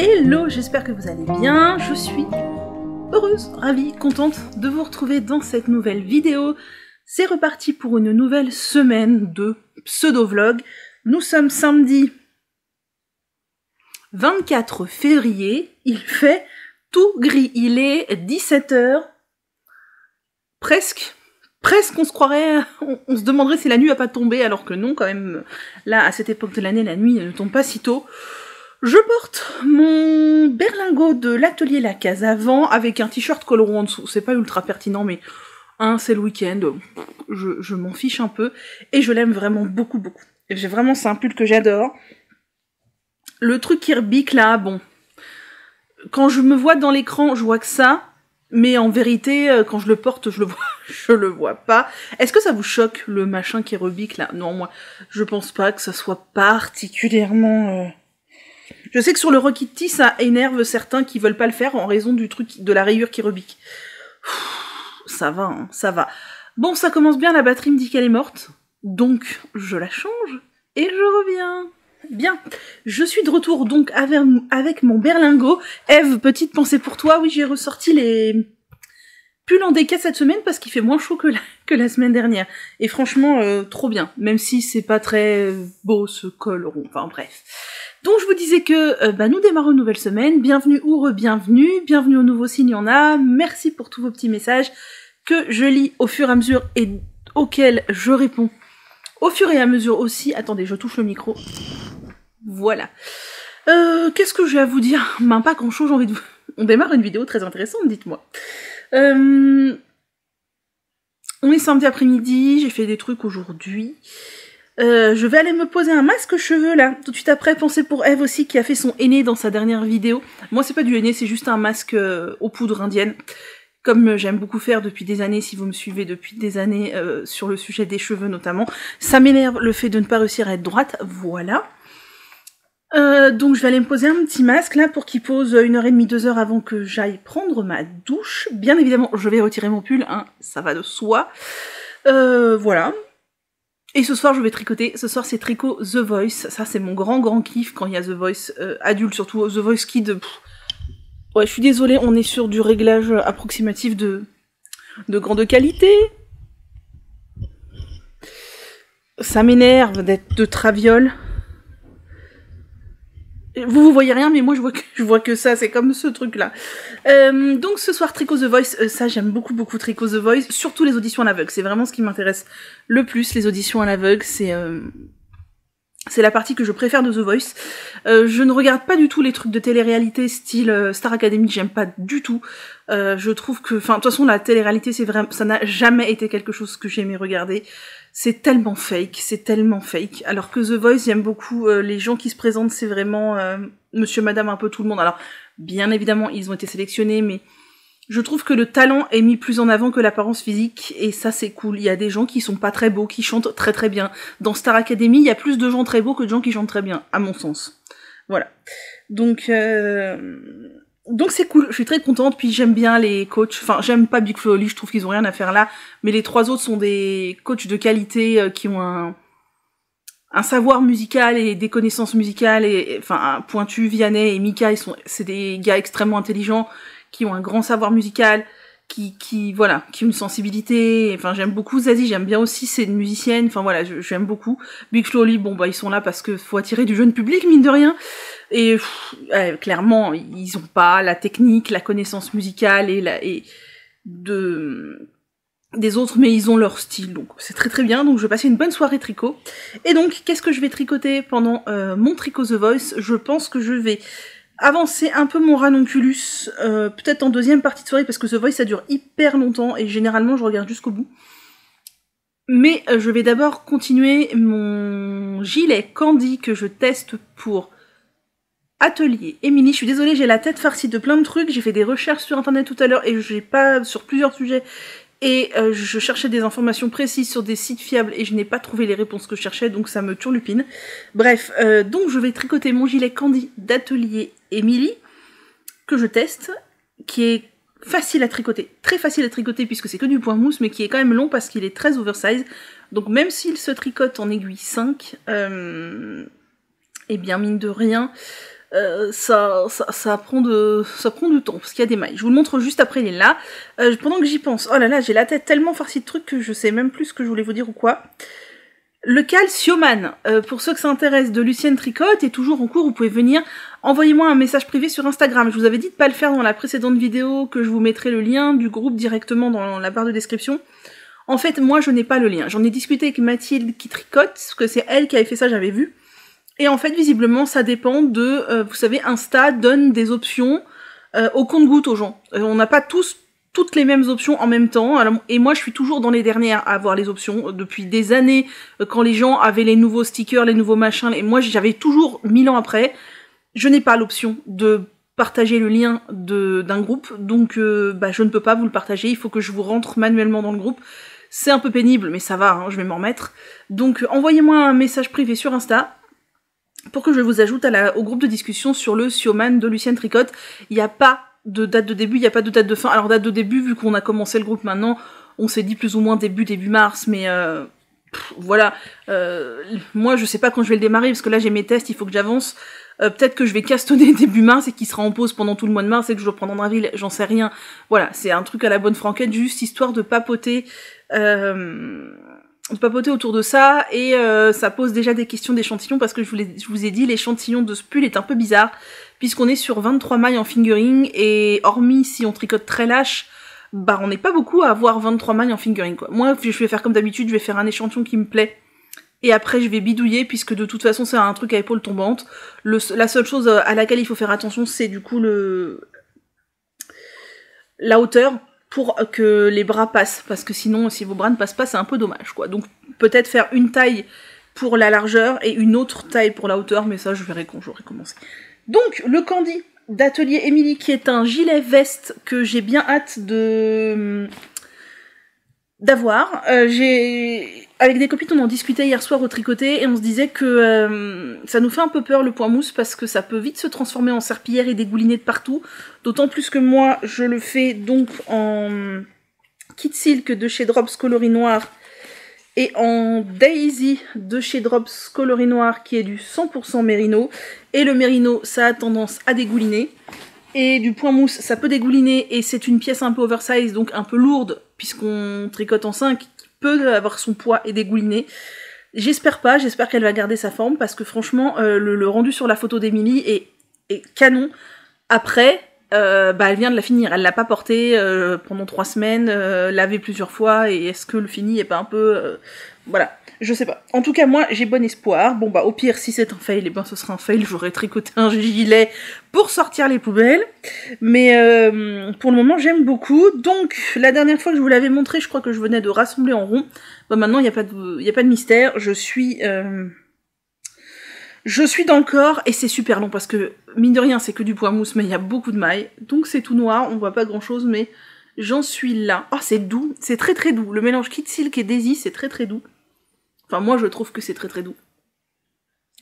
Hello, j'espère que vous allez bien, je suis heureuse, ravie, contente de vous retrouver dans cette nouvelle vidéo. C'est reparti pour une nouvelle semaine de pseudo-vlog. Nous sommes samedi 24 février, il fait tout gris, il est 17 h, presque on se croirait, on se demanderait si la nuit va pas tomber, alors que non quand même, là à cette époque de l'année la nuit ne tombe pas si tôt. Je porte mon berlingot de l'atelier La Case Avant avec un t-shirt col rond en dessous. C'est pas ultra pertinent, mais c'est le week-end, je m'en fiche un peu. Et je l'aime vraiment beaucoup. C'est un pull que j'adore. Le truc qui rebique là, bon. Quand je me vois dans l'écran, je vois que ça. Mais en vérité, quand je le porte, je le vois pas. Est-ce que ça vous choque, le machin qui rebique là? Non, moi, je pense pas que ça soit particulièrement... Je sais que sur le Rocky Tee, ça énerve certains qui veulent pas le faire en raison du truc de la rayure qui rebique. Ça va, hein, ça va. Bon, ça commence bien, la batterie me dit qu'elle est morte, donc je la change et je reviens. Bien, je suis de retour donc avec mon berlingot. Eve, petite pensée pour toi, oui j'ai ressorti les pulls en déca cette semaine parce qu'il fait moins chaud que la semaine dernière. Et franchement, trop bien, même si c'est pas très beau ce col rond, enfin bref. Donc je vous disais que nous démarrons une nouvelle semaine, bienvenue ou re-bienvenue, bienvenue au nouveau s'il y en a, merci pour tous vos petits messages que je lis au fur et à mesure et auxquels je réponds au fur et à mesure aussi. Attendez, je touche le micro. Voilà. Qu'est-ce que j'ai à vous dire? Pas grand chose, j'ai envie de vous... On démarre une vidéo très intéressante, dites-moi. On est samedi après-midi, j'ai fait des trucs aujourd'hui. Je vais aller me poser un masque cheveux là, tout de suite après. Pensez pour Eve aussi qui a fait son henné dans sa dernière vidéo. Moi c'est pas du henné, c'est juste un masque aux poudres indiennes. Comme j'aime beaucoup faire depuis des années, si vous me suivez depuis des années sur le sujet des cheveux notamment. Ça m'énerve le fait de ne pas réussir à être droite, voilà. Donc je vais aller me poser un petit masque là pour qu'il pose 1h30, 2 heures avant que j'aille prendre ma douche. Bien évidemment je vais retirer mon pull, hein, ça va de soi. Voilà. Et ce soir je vais tricoter, ce soir c'est tricot The Voice, ça c'est mon grand kiff quand il y a The Voice adulte, surtout The Voice Kid. Ouais, je suis désolée, on est sur du réglage approximatif de grande qualité. Ça m'énerve d'être de traviole. Vous voyez rien, mais moi je vois que ça, c'est comme ce truc-là. Donc ce soir, Tricot The Voice, ça j'aime beaucoup Tricot The Voice, surtout les auditions à l'aveugle, c'est vraiment ce qui m'intéresse le plus, les auditions à l'aveugle, c'est la partie que je préfère de The Voice. Je ne regarde pas du tout les trucs de télé-réalité style Star Academy, j'aime pas du tout. Je trouve que, enfin, de toute façon, la télé-réalité, c'est vraiment, ça n'a jamais été quelque chose que j'ai aimé regarder. C'est tellement fake. Alors que The Voice, j'aime beaucoup les gens qui se présentent, c'est vraiment monsieur, madame, un peu tout le monde. Alors, bien évidemment, ils ont été sélectionnés, mais je trouve que le talent est mis plus en avant que l'apparence physique, et ça c'est cool. Il y a des gens qui sont pas très beaux, qui chantent très bien. Dans Star Academy, il y a plus de gens très beaux que de gens qui chantent très bien, à mon sens. Voilà. Donc c'est cool, je suis très contente, puis j'aime bien les coachs, enfin j'aime pas Big Flo et Oli, je trouve qu'ils ont rien à faire là, mais les trois autres sont des coachs de qualité qui ont un savoir musical et des connaissances musicales, et enfin Pointu, Vianney et Mika, c'est des gars extrêmement intelligents, qui ont un grand savoir musical, qui ont une sensibilité, enfin j'aime beaucoup. Zazie, j'aime bien aussi, c'est une musicienne, enfin voilà, j'aime beaucoup. Big Flo et Oli, bon bah ils sont là parce que faut attirer du jeune public, mine de rien. Et clairement, ils ont pas la technique, la connaissance musicale des autres, mais ils ont leur style, donc c'est très bien. Donc je vais passer une bonne soirée tricot. Et donc, qu'est-ce que je vais tricoter pendant mon tricot The Voice? Je pense que je vais avancer un peu mon ranonculus, peut-être en deuxième partie de soirée, parce que The Voice ça dure hyper longtemps, et généralement je regarde jusqu'au bout. Mais je vais d'abord continuer mon gilet Candy que je teste pour Atelier Émilie. Je suis désolée, j'ai la tête farcie de plein de trucs. J'ai fait des recherches sur internet tout à l'heure et j'ai pas sur plusieurs sujets. Et je cherchais des informations précises sur des sites fiables et je n'ai pas trouvé les réponses que je cherchais, donc ça me turlupine. Bref, donc je vais tricoter mon gilet Candy d'Atelier Émilie que je teste, qui est facile à tricoter, très facile à tricoter puisque c'est que du point mousse, mais qui est quand même long parce qu'il est très oversize. Donc même s'il se tricote en aiguille 5, eh bien mine de rien, ça prend du temps parce qu'il y a des mailles. Je vous le montre juste après, il est là. Pendant que j'y pense, oh là là, j'ai la tête tellement farcie de trucs que je sais même plus ce que je voulais vous dire ou quoi. Le Calcioman, pour ceux que ça intéresse, de Lucienne Tricotte, est toujours en cours, vous pouvez venir. Envoyez-moi un message privé sur Instagram. Je vous avais dit de pas le faire dans la précédente vidéo, que je vous mettrai le lien du groupe directement dans la barre de description. En fait, moi, je n'ai pas le lien. J'en ai discuté avec Mathilde qui tricote, parce que c'est elle qui avait fait ça, j'avais vu. Et en fait, visiblement, ça dépend de... vous savez, Insta donne des options au compte-gouttes aux gens. On n'a pas toutes les mêmes options en même temps. Alors, et moi, je suis toujours dans les dernières à avoir les options. Depuis des années, quand les gens avaient les nouveaux stickers, les nouveaux machins, et moi, j'avais toujours 1000 ans après... Je n'ai pas l'option de partager le lien d'un groupe, donc je ne peux pas vous le partager, il faut que je vous rentre manuellement dans le groupe. C'est un peu pénible, mais ça va, hein, je vais m'en remettre. Donc envoyez-moi un message privé sur Insta, pour que je vous ajoute au groupe de discussion sur le Sioman de Lucienne Tricotte. Il n'y a pas de date de début, il n'y a pas de date de fin. Alors date de début, vu qu'on a commencé le groupe maintenant, on s'est dit plus ou moins début mars, mais... voilà, moi je sais pas quand je vais le démarrer, parce que là j'ai mes tests, il faut que j'avance. Peut-être que je vais castonner début mars et qu'il sera en pause pendant tout le mois de mars et que je reprends en avril, j'en sais rien. Voilà, c'est un truc à la bonne franquette, juste histoire de papoter autour de ça, et ça pose déjà des questions d'échantillons, parce que je vous ai dit, l'échantillon de ce pull est un peu bizarre, puisqu'on est sur 23 mailles en fingering, et hormis si on tricote très lâche, on n'est pas beaucoup à avoir 23 mailles en fingering, quoi. Moi, je vais faire comme d'habitude, je vais faire un échantillon qui me plaît, et après je vais bidouiller, puisque de toute façon c'est un truc à épaules tombantes. La seule chose à laquelle il faut faire attention, c'est du coup la hauteur, pour que les bras passent, parce que sinon, si vos bras ne passent pas, c'est un peu dommage, quoi. Donc peut-être faire une taille pour la largeur et une autre taille pour la hauteur, mais ça je verrai quand j'aurai commencé. Donc le Candy d'Atelier Émilie, qui est un gilet veste que j'ai bien hâte d'avoir. Avec des copines, on en discutait hier soir au tricoté, et on se disait que ça nous fait un peu peur le point mousse, parce que ça peut vite se transformer en serpillière et dégouliner de partout. D'autant plus que moi, je le fais donc en Kit Silk de chez Drops Coloris Noir, et en Daisy de chez Drops Coloris Noir, qui est du 100% mérino. Et le mérino, ça a tendance à dégouliner. Et du point mousse, ça peut dégouliner, et c'est une pièce un peu oversize, donc un peu lourde, puisqu'on tricote en 5, qui peut avoir son poids et dégouliner. J'espère pas, j'espère qu'elle va garder sa forme, parce que franchement, le rendu sur la photo d'Émilie est canon. Après, elle vient de la finir, elle l'a pas portée pendant 3 semaines, lavée plusieurs fois, et est-ce que le fini est pas un peu... voilà. Je sais pas. En tout cas, moi, j'ai bon espoir. Bon, au pire, si c'est un fail, eh ben, ce sera un fail. J'aurais tricoté un gilet pour sortir les poubelles. Mais pour le moment, j'aime beaucoup. Donc, la dernière fois que je vous l'avais montré, je crois que je venais de rassembler en rond. Maintenant, il n'y a pas de mystère. Je suis dans le corps, et c'est super long, parce que, mine de rien, c'est que du point mousse, mais il y a beaucoup de mailles. Donc, c'est tout noir, on voit pas grand-chose, mais j'en suis là. Oh, c'est doux. C'est très très doux. Le mélange Kit Silk et Daisy, c'est très très doux. Enfin, moi, je trouve que c'est très très doux.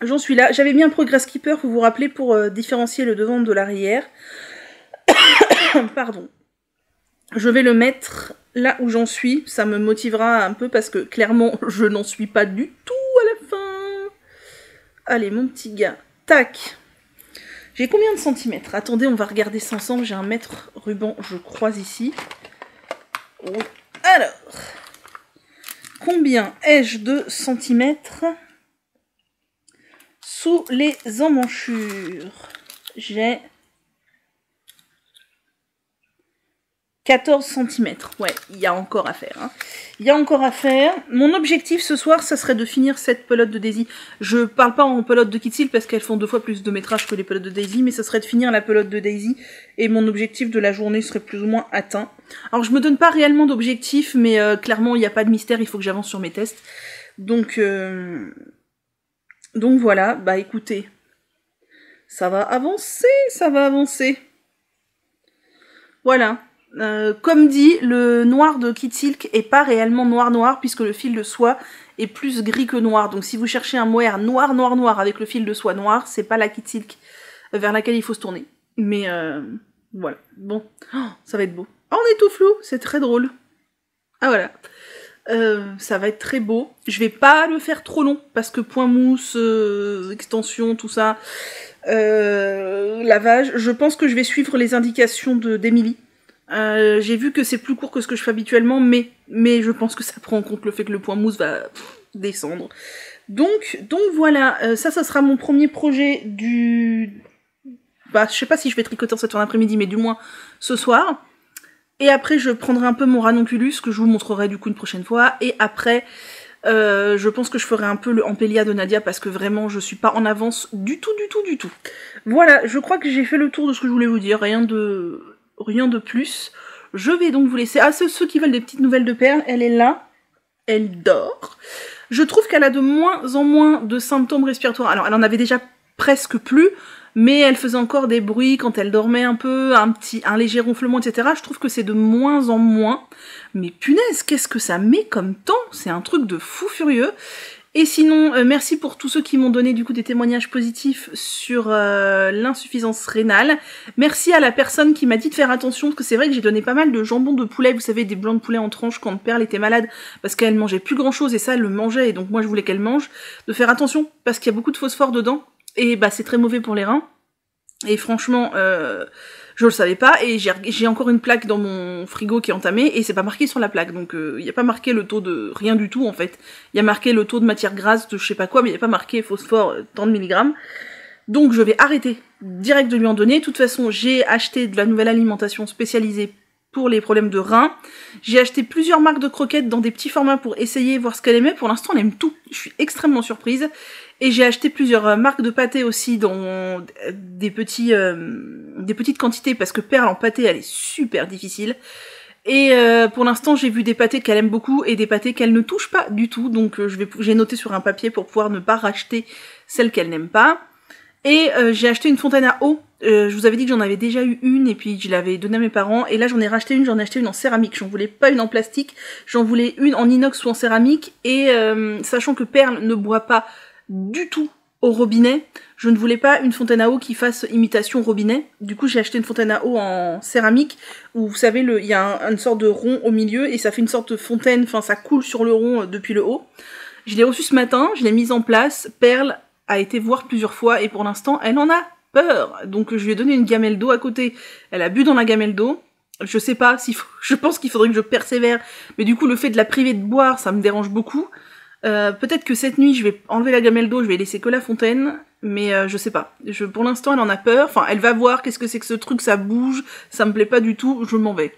J'en suis là. J'avais mis un Progress Keeper, vous vous rappelez, pour différencier le devant de l'arrière. Pardon. Je vais le mettre là où j'en suis. Ça me motivera un peu, parce que clairement, je n'en suis pas du tout à la fin. Allez, mon petit gars. Tac. J'ai combien de centimètres? Attendez, on va regarder ça ensemble. J'ai un mètre ruban, je crois, ici. Oui. Alors... Combien ai-je de centimètres sous les emmanchures? J'ai 14 cm. Ouais, il y a encore à faire. Hein. Il y a encore à faire. Mon objectif ce soir, ça serait de finir cette pelote de Daisy. Je parle pas en pelote de Kitsil parce qu'elles font 2 fois plus de métrage que les pelotes de Daisy, mais ça serait de finir la pelote de Daisy. Et mon objectif de la journée serait plus ou moins atteint. Alors je me donne pas réellement d'objectif, mais clairement il n'y a pas de mystère, il faut que j'avance sur mes tests. Donc voilà, bah écoutez, ça va avancer, ça va avancer. Voilà. Comme dit, le noir de Kid Silk est pas réellement noir puisque le fil de soie est plus gris que noir. Donc si vous cherchez un mohair noir avec le fil de soie noir, c'est pas la Kid Silk vers laquelle il faut se tourner. Mais voilà. Bon, ça va être beau. Oh, on est tout flou, c'est très drôle. Ah voilà. Ça va être très beau. Je vais pas le faire trop long parce que point mousse, extension, tout ça, lavage. Je pense que je vais suivre les indications d'Emily. J'ai vu que c'est plus court que ce que je fais habituellement, mais je pense que ça prend en compte le fait que le point mousse va descendre. Donc voilà, ça sera mon premier projet du... Bah, je sais pas si je vais tricoter en cette fin d'après-midi, mais du moins ce soir. Et après, je prendrai un peu mon ranonculus, que je vous montrerai du coup une prochaine fois. Et après, je pense que je ferai un peu le Ampélia de Nadia, parce que vraiment, je suis pas en avance du tout. Voilà, je crois que j'ai fait le tour de ce que je voulais vous dire, rien de plus. Je vais donc vous laisser. Ah, ceux qui veulent des petites nouvelles de Perle, elle est là. Elle dort. Je trouve qu'elle a de moins en moins de symptômes respiratoires. Alors, elle en avait déjà presque plus, mais elle faisait encore des bruits quand elle dormait un peu, un léger ronflement, etc. Je trouve que c'est de moins en moins. Mais punaise, qu'est-ce que ça met comme temps? C'est un truc de fou furieux. Et sinon, merci pour tous ceux qui m'ont donné du coup des témoignages positifs sur l'insuffisance rénale. Merci à la personne qui m'a dit de faire attention, parce que c'est vrai que j'ai donné pas mal de jambon de poulet, vous savez, des blancs de poulet en tranches quand Perle était malade, parce qu'elle mangeait plus grand chose, et ça, elle le mangeait, et donc moi je voulais qu'elle mange. De faire attention, parce qu'il y a beaucoup de phosphore dedans, et bah c'est très mauvais pour les reins. Et franchement, je le savais pas, et j'ai encore une plaque dans mon frigo qui est entamée, et c'est pas marqué sur la plaque, donc il y a pas marqué le taux de rien du tout en fait. Il y a marqué le taux de matière grasse de je sais pas quoi, mais il y a pas marqué phosphore tant de milligrammes. Donc je vais arrêter direct de lui en donner. De toute façon, j'ai acheté de la nouvelle alimentation spécialisée pour les problèmes de reins. J'ai acheté plusieurs marques de croquettes dans des petits formats pour essayer, voir ce qu'elle aimait. Pour l'instant, elle aime tout. Je suis extrêmement surprise. Et j'ai acheté plusieurs marques de pâté aussi dans des petites quantités parce que Perle en pâté, elle est super difficile. Et pour l'instant, j'ai vu des pâtés qu'elle aime beaucoup et des pâtés qu'elle ne touche pas du tout. Donc j'ai noté sur un papier pour pouvoir ne pas racheter celles qu'elle n'aime pas. Et j'ai acheté une fontaine à eau. Je vous avais dit que j'en avais déjà eu une et puis je l'avais donnée à mes parents. Et là j'en ai acheté une en céramique. J'en voulais pas une en plastique. J'en voulais une en inox ou en céramique. Et sachant que Perle ne boit pas du tout au robinet, je ne voulais pas une fontaine à eau qui fasse imitation robinet. Du coup j'ai acheté une fontaine à eau en céramique où vous savez il y a une sorte de rond au milieu et ça fait une sorte de fontaine, enfin ça coule sur le rond depuis le haut. Je l'ai reçue ce matin, je l'ai mise en place. Perle a été voir plusieurs fois et pour l'instant elle en a peur. Donc je lui ai donné une gamelle d'eau à côté, elle a bu dans la gamelle d'eau. Je sais pas je pense qu'il faudrait que je persévère, mais du coup le fait de la priver de boire ça me dérange beaucoup. Peut-être que cette nuit je vais enlever la gamelle d'eau, je vais laisser que la fontaine, mais je sais pas. Pour l'instant elle en a peur, enfin elle va voir qu'est-ce que c'est que ce truc, ça bouge, ça me plaît pas du tout, je m'en vais.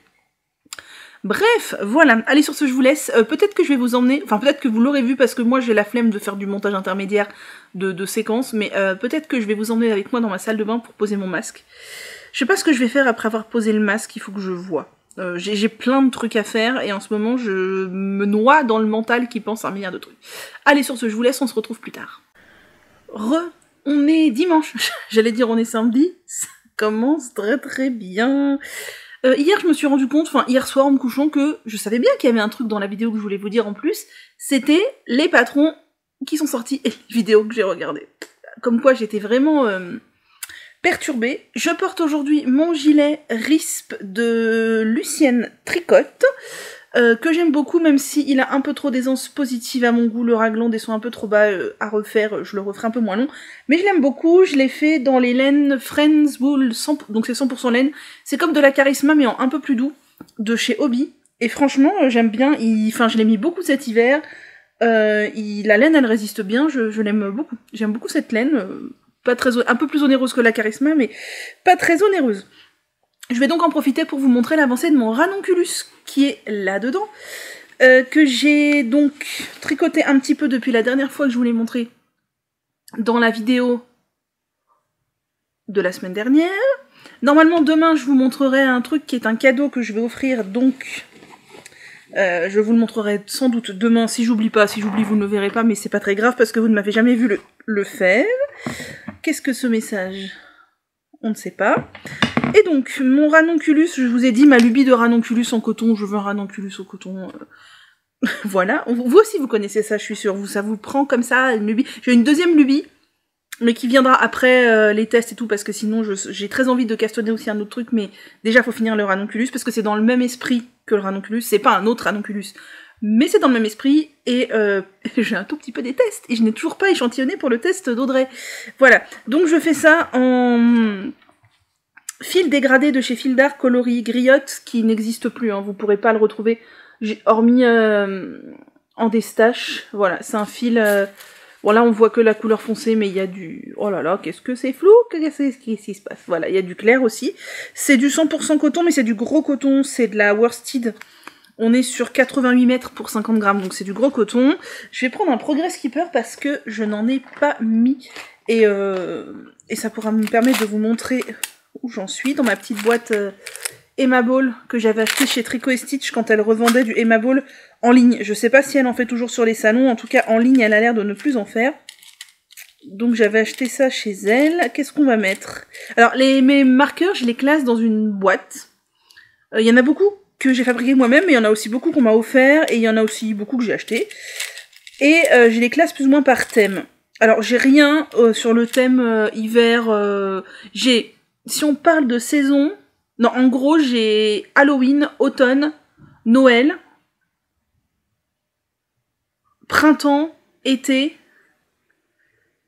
Bref, voilà, allez sur ce je vous laisse, peut-être que je vais vous emmener, enfin peut-être que vous l'aurez vu parce que moi j'ai la flemme de faire du montage intermédiaire de séquences, mais peut-être que je vais vous emmener avec moi dans ma salle de bain pour poser mon masque. Je sais pas ce que je vais faire après avoir posé le masque, il faut que je vois. J'ai plein de trucs à faire et en ce moment je me noie dans le mental qui pense à un milliard de trucs. Allez sur ce je vous laisse, on se retrouve plus tard. On est dimanche, j'allais dire on est samedi, ça commence très bien. Hier je me suis rendu compte, enfin hier soir en me couchant, que je savais bien qu'il y avait un truc dans la vidéo que je voulais vous dire en plus, c'était les patrons qui sont sortis et les vidéos que j'ai regardées. Comme quoi j'étais vraiment... perturbée. Je porte aujourd'hui mon gilet RISP de Lucienne Tricotte, que j'aime beaucoup, même s'il a un peu trop d'aisance positive à mon goût. Le raglan descend un peu trop bas à refaire, je le referai un peu moins long. Mais je l'aime beaucoup, je l'ai fait dans les laines Friends Wool, donc c'est 100% laine. C'est comme de la Charisma, mais en un peu plus doux, de chez Hobby. Et franchement, j'aime bien, je l'ai mis beaucoup cet hiver. La laine, elle résiste bien, je l'aime beaucoup. J'aime beaucoup cette laine. Un peu plus onéreuse que la Charisma, mais pas très onéreuse. Je vais donc en profiter pour vous montrer l'avancée de mon ranonculus qui est là-dedans, que j'ai donc tricoté un petit peu depuis la dernière fois que je vous l'ai montré dans la vidéo de la semaine dernière. Normalement, demain, je vous montrerai un truc qui est un cadeau que je vais offrir, donc je vous le montrerai sans doute demain, si j'oublie pas. Si j'oublie, vous ne le verrez pas, mais c'est pas très grave parce que vous ne m'avez jamais vu le faire. Qu'est-ce que ce message? On ne sait pas. Et donc, mon ranonculus, je vous ai dit ma lubie de ranonculus en coton, je veux un ranonculus au coton. Voilà. Vous aussi, vous connaissez ça, je suis sûre. Ça vous prend comme ça, une lubie. J'ai une deuxième lubie, mais qui viendra après les tests et tout, parce que sinon, j'ai très envie de castonner aussi un autre truc, mais déjà, faut finir le ranonculus, parce que c'est dans le même esprit que le ranonculus. C'est pas un autre ranonculus, mais c'est dans le même esprit, et j'ai un tout petit peu des tests, et je n'ai toujours pas échantillonné pour le test d'Audrey. Voilà. Donc, je fais ça en fil dégradé de chez Fil d'Art coloris griotte, qui n'existe plus, hein, vous pourrez pas le retrouver, hormis en destache. Voilà, c'est un fil... Bon, là, on voit que la couleur foncée, mais il y a du... Oh là là, qu'est-ce que c'est flou? Qu'est-ce qui se passe? Voilà, il y a du clair aussi. C'est du 100% coton, mais c'est du gros coton, c'est de la worsted. On est sur 88 mètres pour 50 grammes, donc c'est du gros coton. Je vais prendre un Progress Keeper parce que je n'en ai pas mis, et ça pourra me permettre de vous montrer où j'en suis, dans ma petite boîte Emma Ball que j'avais acheté chez Tricot & Stitch quand elle revendait du Emma Ball en ligne. Je sais pas si elle en fait toujours sur les salons, en tout cas en ligne elle a l'air de ne plus en faire. Donc j'avais acheté ça chez elle. Qu'est-ce qu'on va mettre? Alors mes marqueurs, je les classe dans une boîte. Il y en a beaucoup que j'ai fabriqué moi-même, mais il y en a aussi beaucoup qu'on m'a offert, et il y en a aussi beaucoup que j'ai acheté. Et je les classe plus ou moins par thème. Alors j'ai rien sur le thème hiver, si on parle de saison, non, en gros, j'ai Halloween, automne, Noël, printemps, été,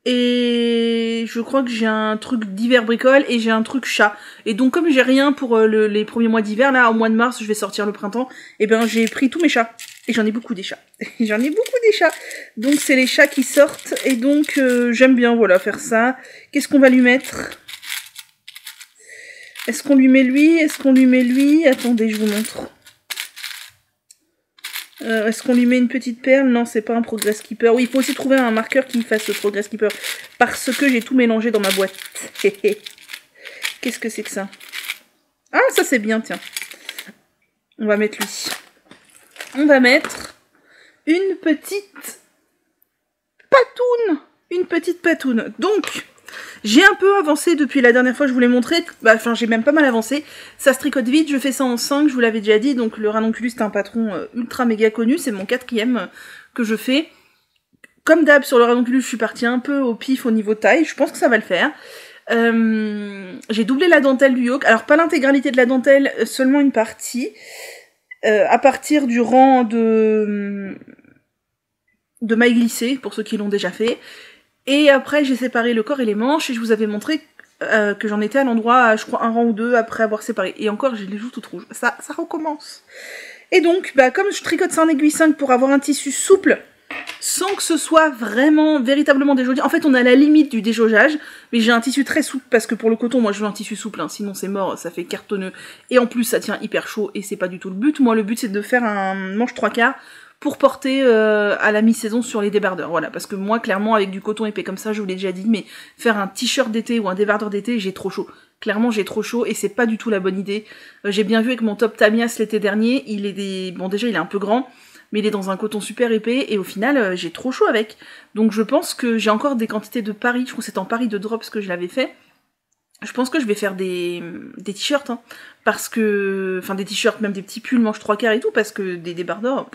et je crois que j'ai un truc d'hiver bricole, et j'ai un truc chat. Et donc, comme j'ai rien pour les premiers mois d'hiver, là, au mois de mars, je vais sortir le printemps, et ben j'ai pris tous mes chats. Et j'en ai beaucoup des chats. J'en ai beaucoup des chats. Donc, c'est les chats qui sortent, et donc, j'aime bien, voilà, faire ça. Qu'est-ce qu'on va lui mettre ? Est-ce qu'on lui met lui? Est-ce qu'on lui met lui? Attendez, je vous montre. Est-ce qu'on lui met une petite perle? Non, c'est pas un Progress Keeper. Oui, il faut aussi trouver un marqueur qui fasse ce Progress Keeper. Parce que j'ai tout mélangé dans ma boîte. Qu'est-ce que c'est que ça? Ah, ça c'est bien, tiens. On va mettre lui. On va mettre une petite patoune. Une petite patoune. Donc... j'ai un peu avancé depuis la dernière fois, je vous l'ai montré, enfin j'ai même pas mal avancé, ça se tricote vite, je fais ça en 5, je vous l'avais déjà dit, donc le ranonculus c'est un patron ultra méga connu, c'est mon 4e que je fais. Comme d'hab sur le ranonculus, je suis partie un peu au pif au niveau taille, je pense que ça va le faire. J'ai doublé la dentelle du yoke, alors pas l'intégralité de la dentelle, seulement une partie, à partir du rang de mailles glissées, pour ceux qui l'ont déjà fait. Et après, j'ai séparé le corps et les manches, et je vous avais montré que j'en étais à l'endroit, je crois, un rang ou deux après avoir séparé. Et encore, j'ai les joues toutes rouges. Ça recommence. Et donc, comme je tricote ça en aiguille 5 pour avoir un tissu souple, sans que ce soit véritablement déjaugé. En fait, on est à la limite du déjaugeage, mais j'ai un tissu très souple, parce que pour le coton, moi, je veux un tissu souple, hein, sinon c'est mort, ça fait cartonneux. Et en plus, ça tient hyper chaud, et c'est pas du tout le but. Moi, le but, c'est de faire un manche 3/4, pour porter à la mi-saison sur les débardeurs, voilà, parce que moi, clairement, avec du coton épais comme ça, je vous l'ai déjà dit, mais faire un t-shirt d'été ou un débardeur d'été, j'ai trop chaud. Clairement, j'ai trop chaud, et c'est pas du tout la bonne idée. J'ai bien vu avec mon top Tamias l'été dernier, bon, déjà, il est un peu grand, mais il est dans un coton super épais, et au final, j'ai trop chaud avec. Donc je pense que j'ai encore des quantités de Paris, je crois que c'est en Paris de Drops que je l'avais fait. Je pense que je vais faire des t-shirts, hein, parce que... enfin, des t-shirts, même des petits pulls manches 3/4 et tout, parce que des débardeurs...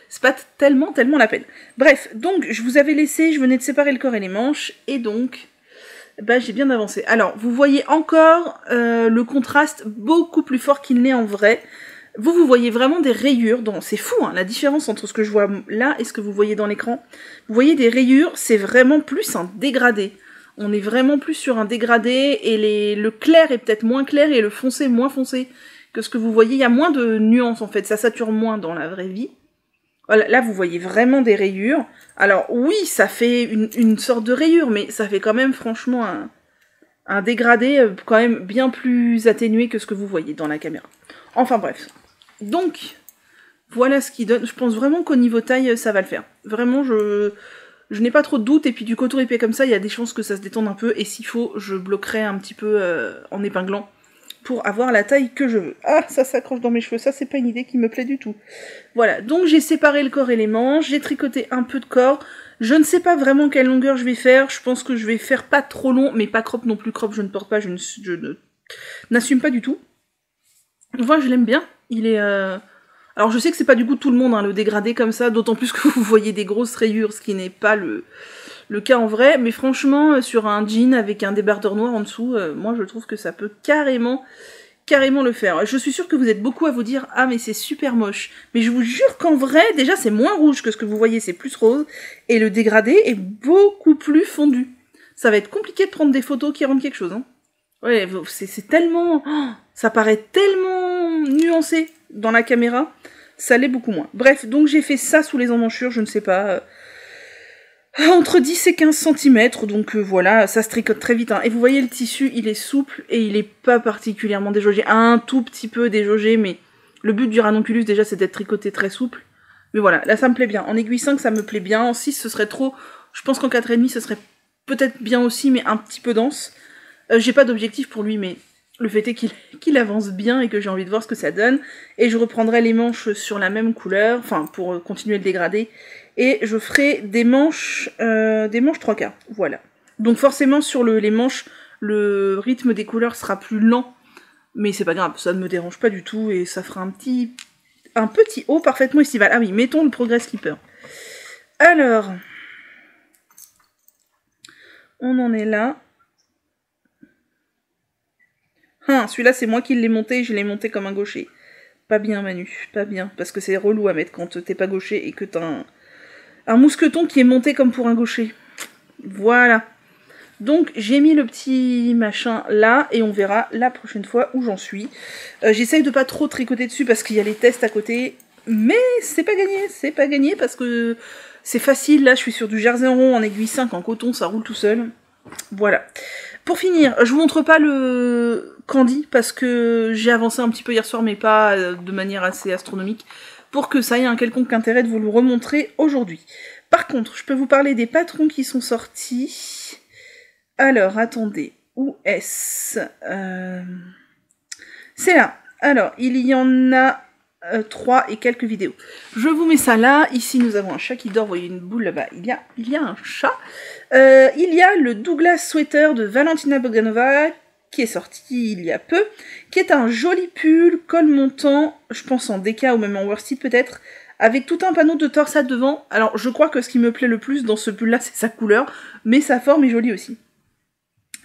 c'est pas tellement la peine. Bref, donc, je vous avais laissé, je venais de séparer le corps et les manches, et donc, j'ai bien avancé. Alors, vous voyez encore le contraste beaucoup plus fort qu'il n'est en vrai. Vous voyez vraiment des rayures, c'est fou, hein, la différence entre ce que je vois là et ce que vous voyez dans l'écran. Vous voyez des rayures, c'est vraiment plus un dégradé. On est vraiment plus sur un dégradé, et le clair est peut-être moins clair, et le foncé moins foncé que ce que vous voyez. Il y a moins de nuances, en fait, ça sature moins dans la vraie vie. Voilà, là, vous voyez vraiment des rayures. Alors, oui, ça fait une sorte de rayure, mais ça fait quand même, franchement, un dégradé quand même bien plus atténué que ce que vous voyez dans la caméra. Enfin bref. Donc, voilà ce qui donne. Je pense vraiment qu'au niveau taille, ça va le faire. Vraiment, je n'ai pas trop de doute. Et puis du contour épais comme ça, il y a des chances que ça se détende un peu. Et s'il faut, je bloquerai un petit peu en épinglant pour avoir la taille que je veux. Ah, ça s'accroche dans mes cheveux. Ça, c'est pas une idée qui me plaît du tout. Voilà, donc j'ai séparé le corps et les manches. J'ai tricoté un peu de corps. Je ne sais pas vraiment quelle longueur je vais faire. Je pense que je vais faire pas trop long, mais pas crop non plus. Crop, je ne porte pas. Je n'assume pas du tout. Voilà, je l'aime bien. Il est... Alors je sais que c'est pas du goût de tout le monde, hein, le dégradé comme ça, d'autant plus que vous voyez des grosses rayures, ce qui n'est pas le cas en vrai, mais franchement, sur un jean avec un débardeur noir en dessous, moi je trouve que ça peut carrément le faire. Je suis sûre que vous êtes beaucoup à vous dire « Ah mais c'est super moche », mais je vous jure qu'en vrai, déjà c'est moins rouge que ce que vous voyez, c'est plus rose, et le dégradé est beaucoup plus fondu. Ça va être compliqué de prendre des photos qui rendent quelque chose, hein. Ouais, c'est tellement... Oh, ça paraît tellement nuancé dans la caméra, ça l'est beaucoup moins. Bref, donc j'ai fait ça sous les emmanchures, je ne sais pas, entre 10 et 15 cm, donc voilà, ça se tricote très vite. Hein. Et vous voyez le tissu, il est souple et il est pas particulièrement déjaugé, un tout petit peu déjaugé, mais le but du ranonculus déjà c'est d'être tricoté très souple. Mais voilà, là ça me plaît bien. En aiguille 5 ça me plaît bien, en 6 ce serait trop, je pense qu'en 4,5 ce serait peut-être bien aussi, mais un petit peu dense. J'ai pas d'objectif pour lui, mais le fait est qu'il avance bien et que j'ai envie de voir ce que ça donne. Et je reprendrai les manches sur la même couleur, enfin pour continuer le dégradé. Et je ferai des manches 3/4, voilà. Donc forcément sur les manches, le rythme des couleurs sera plus lent. Mais c'est pas grave, ça ne me dérange pas du tout et ça fera un petit haut parfaitement estival. Ah oui, mettons le Progress Keeper. Alors, on en est là. Celui-là, c'est moi qui l'ai monté, je l'ai monté comme un gaucher. Pas bien, Manu, pas bien. Parce que c'est relou à mettre quand t'es pas gaucher et que t'as un mousqueton qui est monté comme pour un gaucher. Voilà. Donc, j'ai mis le petit machin là, et on verra la prochaine fois où j'en suis. J'essaye de pas trop tricoter dessus parce qu'il y a les tests à côté. Mais c'est pas gagné parce que c'est facile. Là, je suis sur du jersey rond en aiguille 5 en coton, ça roule tout seul. Voilà. Pour finir, je vous montre pas le Candy parce que j'ai avancé un petit peu hier soir, mais pas de manière assez astronomique, pour que ça ait un quelconque intérêt de vous le remontrer aujourd'hui. Par contre, je peux vous parler des patrons qui sont sortis. Alors, attendez, où est-ce C'est là. Alors, il y en a 3 et quelques vidéos. Je vous mets ça là. Ici, nous avons un chat qui dort. Vous voyez une boule là-bas. Il y a un chat. Il y a le Douglas Sweater de Valentina Bogdanova qui est sorti il y a peu, qui est un joli pull, col montant, je pense en DK ou même en worsted peut-être, avec tout un panneau de torsade devant. Alors, je crois que ce qui me plaît le plus dans ce pull-là, c'est sa couleur, mais sa forme est jolie aussi.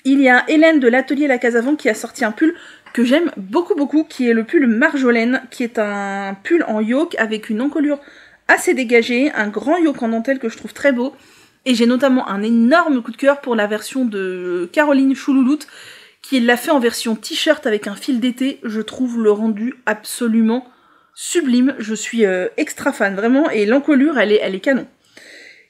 Il y a Hélène de l'atelier La Casavant qui a sorti un pull que j'aime beaucoup, qui est le pull Marjolaine, qui est un pull en yoke avec une encolure assez dégagée, un grand yoke en dentelle que je trouve très beau. Et j'ai notamment un énorme coup de cœur pour la version de Caroline Choulouloute, qui l'a fait en version t-shirt avec un fil d'été. Je trouve le rendu absolument sublime. Je suis extra fan, vraiment, et l'encolure, elle est canon.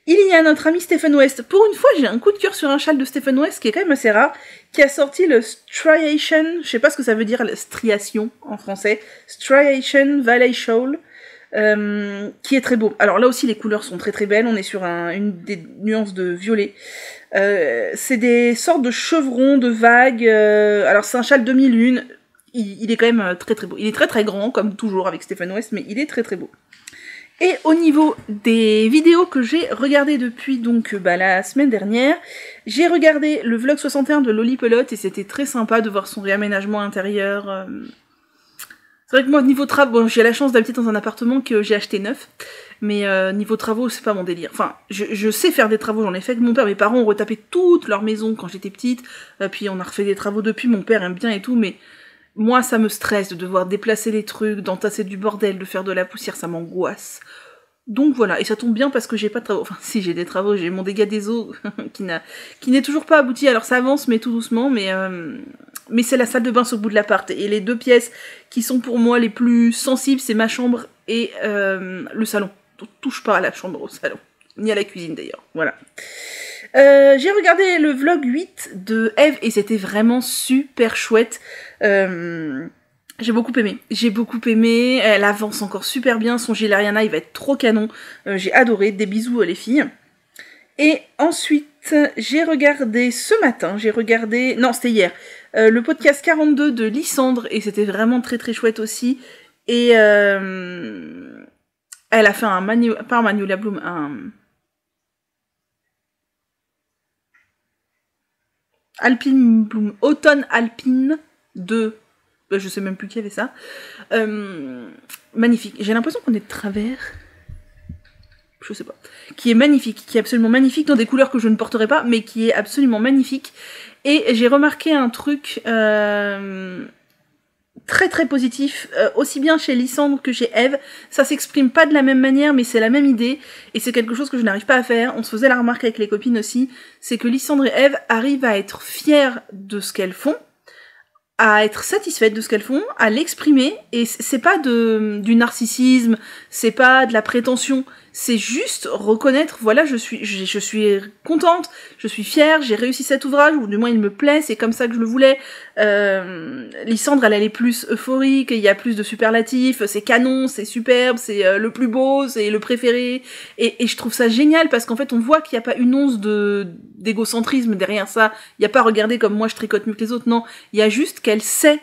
Il y a notre ami Stephen West. Pour une fois, j'ai un coup de cœur sur un châle de Stephen West, qui est quand même assez rare, qui a sorti le Striation, je sais pas ce que ça veut dire, la striation en français, Striation Valley Shawl, qui est très beau. Alors là aussi, les couleurs sont très belles, on est sur une des nuances de violet. C'est des sortes de chevrons, de vagues, alors c'est un châle 2001, il est quand même très beau. Il est très grand, comme toujours avec Stephen West, mais il est très beau. Et au niveau des vidéos que j'ai regardées depuis donc la semaine dernière, j'ai regardé le vlog 61 de Loli Pelote et c'était très sympa de voir son réaménagement intérieur. C'est vrai que moi, niveau travaux, bon, j'ai la chance d'habiter dans un appartement que j'ai acheté neuf, mais niveau travaux, c'est pas mon délire. Enfin, je sais faire des travaux, j'en ai fait avec mon père, mes parents ont retapé toute leur maison quand j'étais petite, puis on a refait des travaux depuis, mon père aime bien et tout, mais moi, ça me stresse de devoir déplacer les trucs, d'entasser du bordel, de faire de la poussière, ça m'angoisse. Donc voilà, et ça tombe bien parce que j'ai pas de travaux. Enfin, si, j'ai des travaux, j'ai mon dégât des eaux qui n'est toujours pas abouti. Alors ça avance, mais tout doucement, mais c'est la salle de bain au bout de l'appart. Et les deux pièces qui sont pour moi les plus sensibles, c'est ma chambre et le salon. On touche pas à la chambre, au salon. Ni à la cuisine d'ailleurs, voilà. J'ai regardé le vlog 8 de Eve et c'était vraiment super chouette. J'ai beaucoup aimé, elle avance encore super bien, son gilet Ariana il va être trop canon, j'ai adoré, des bisous les filles. Et ensuite, j'ai regardé ce matin, non c'était hier, le podcast 42 de Lysandre et c'était vraiment très très chouette aussi. Et elle a fait pas un Magnolia Bloom, Alpine Bloom, Automne Alpine de... je sais même plus qui avait ça. Magnifique. J'ai l'impression qu'on est de travers. Je sais pas. Qui est absolument magnifique, dans des couleurs que je ne porterai pas, mais qui est absolument magnifique. Et j'ai remarqué un truc très très positif, aussi bien chez Lysandre que chez Eve. Ça s'exprime pas de la même manière, mais c'est la même idée, et c'est quelque chose que je n'arrive pas à faire. On se faisait la remarque avec les copines aussi, c'est que Lysandre et Eve arrivent à être fières de ce qu'elles font, à être satisfaites de ce qu'elles font, à l'exprimer, et c'est pas du narcissisme, c'est pas de la prétention, c'est juste reconnaître, voilà, je suis contente, je suis fière, j'ai réussi cet ouvrage, ou du moins il me plaît, c'est comme ça que je le voulais. Lysandre, elle est plus euphorique, il y a plus de superlatifs, c'est canon, c'est superbe, c'est le plus beau, c'est le préféré, et je trouve ça génial, parce qu'en fait on voit qu'il n'y a pas une once d'égocentrisme derrière ça, il n'y a pas regarder comme moi je tricote mieux que les autres, non, il y a juste qu'elle sait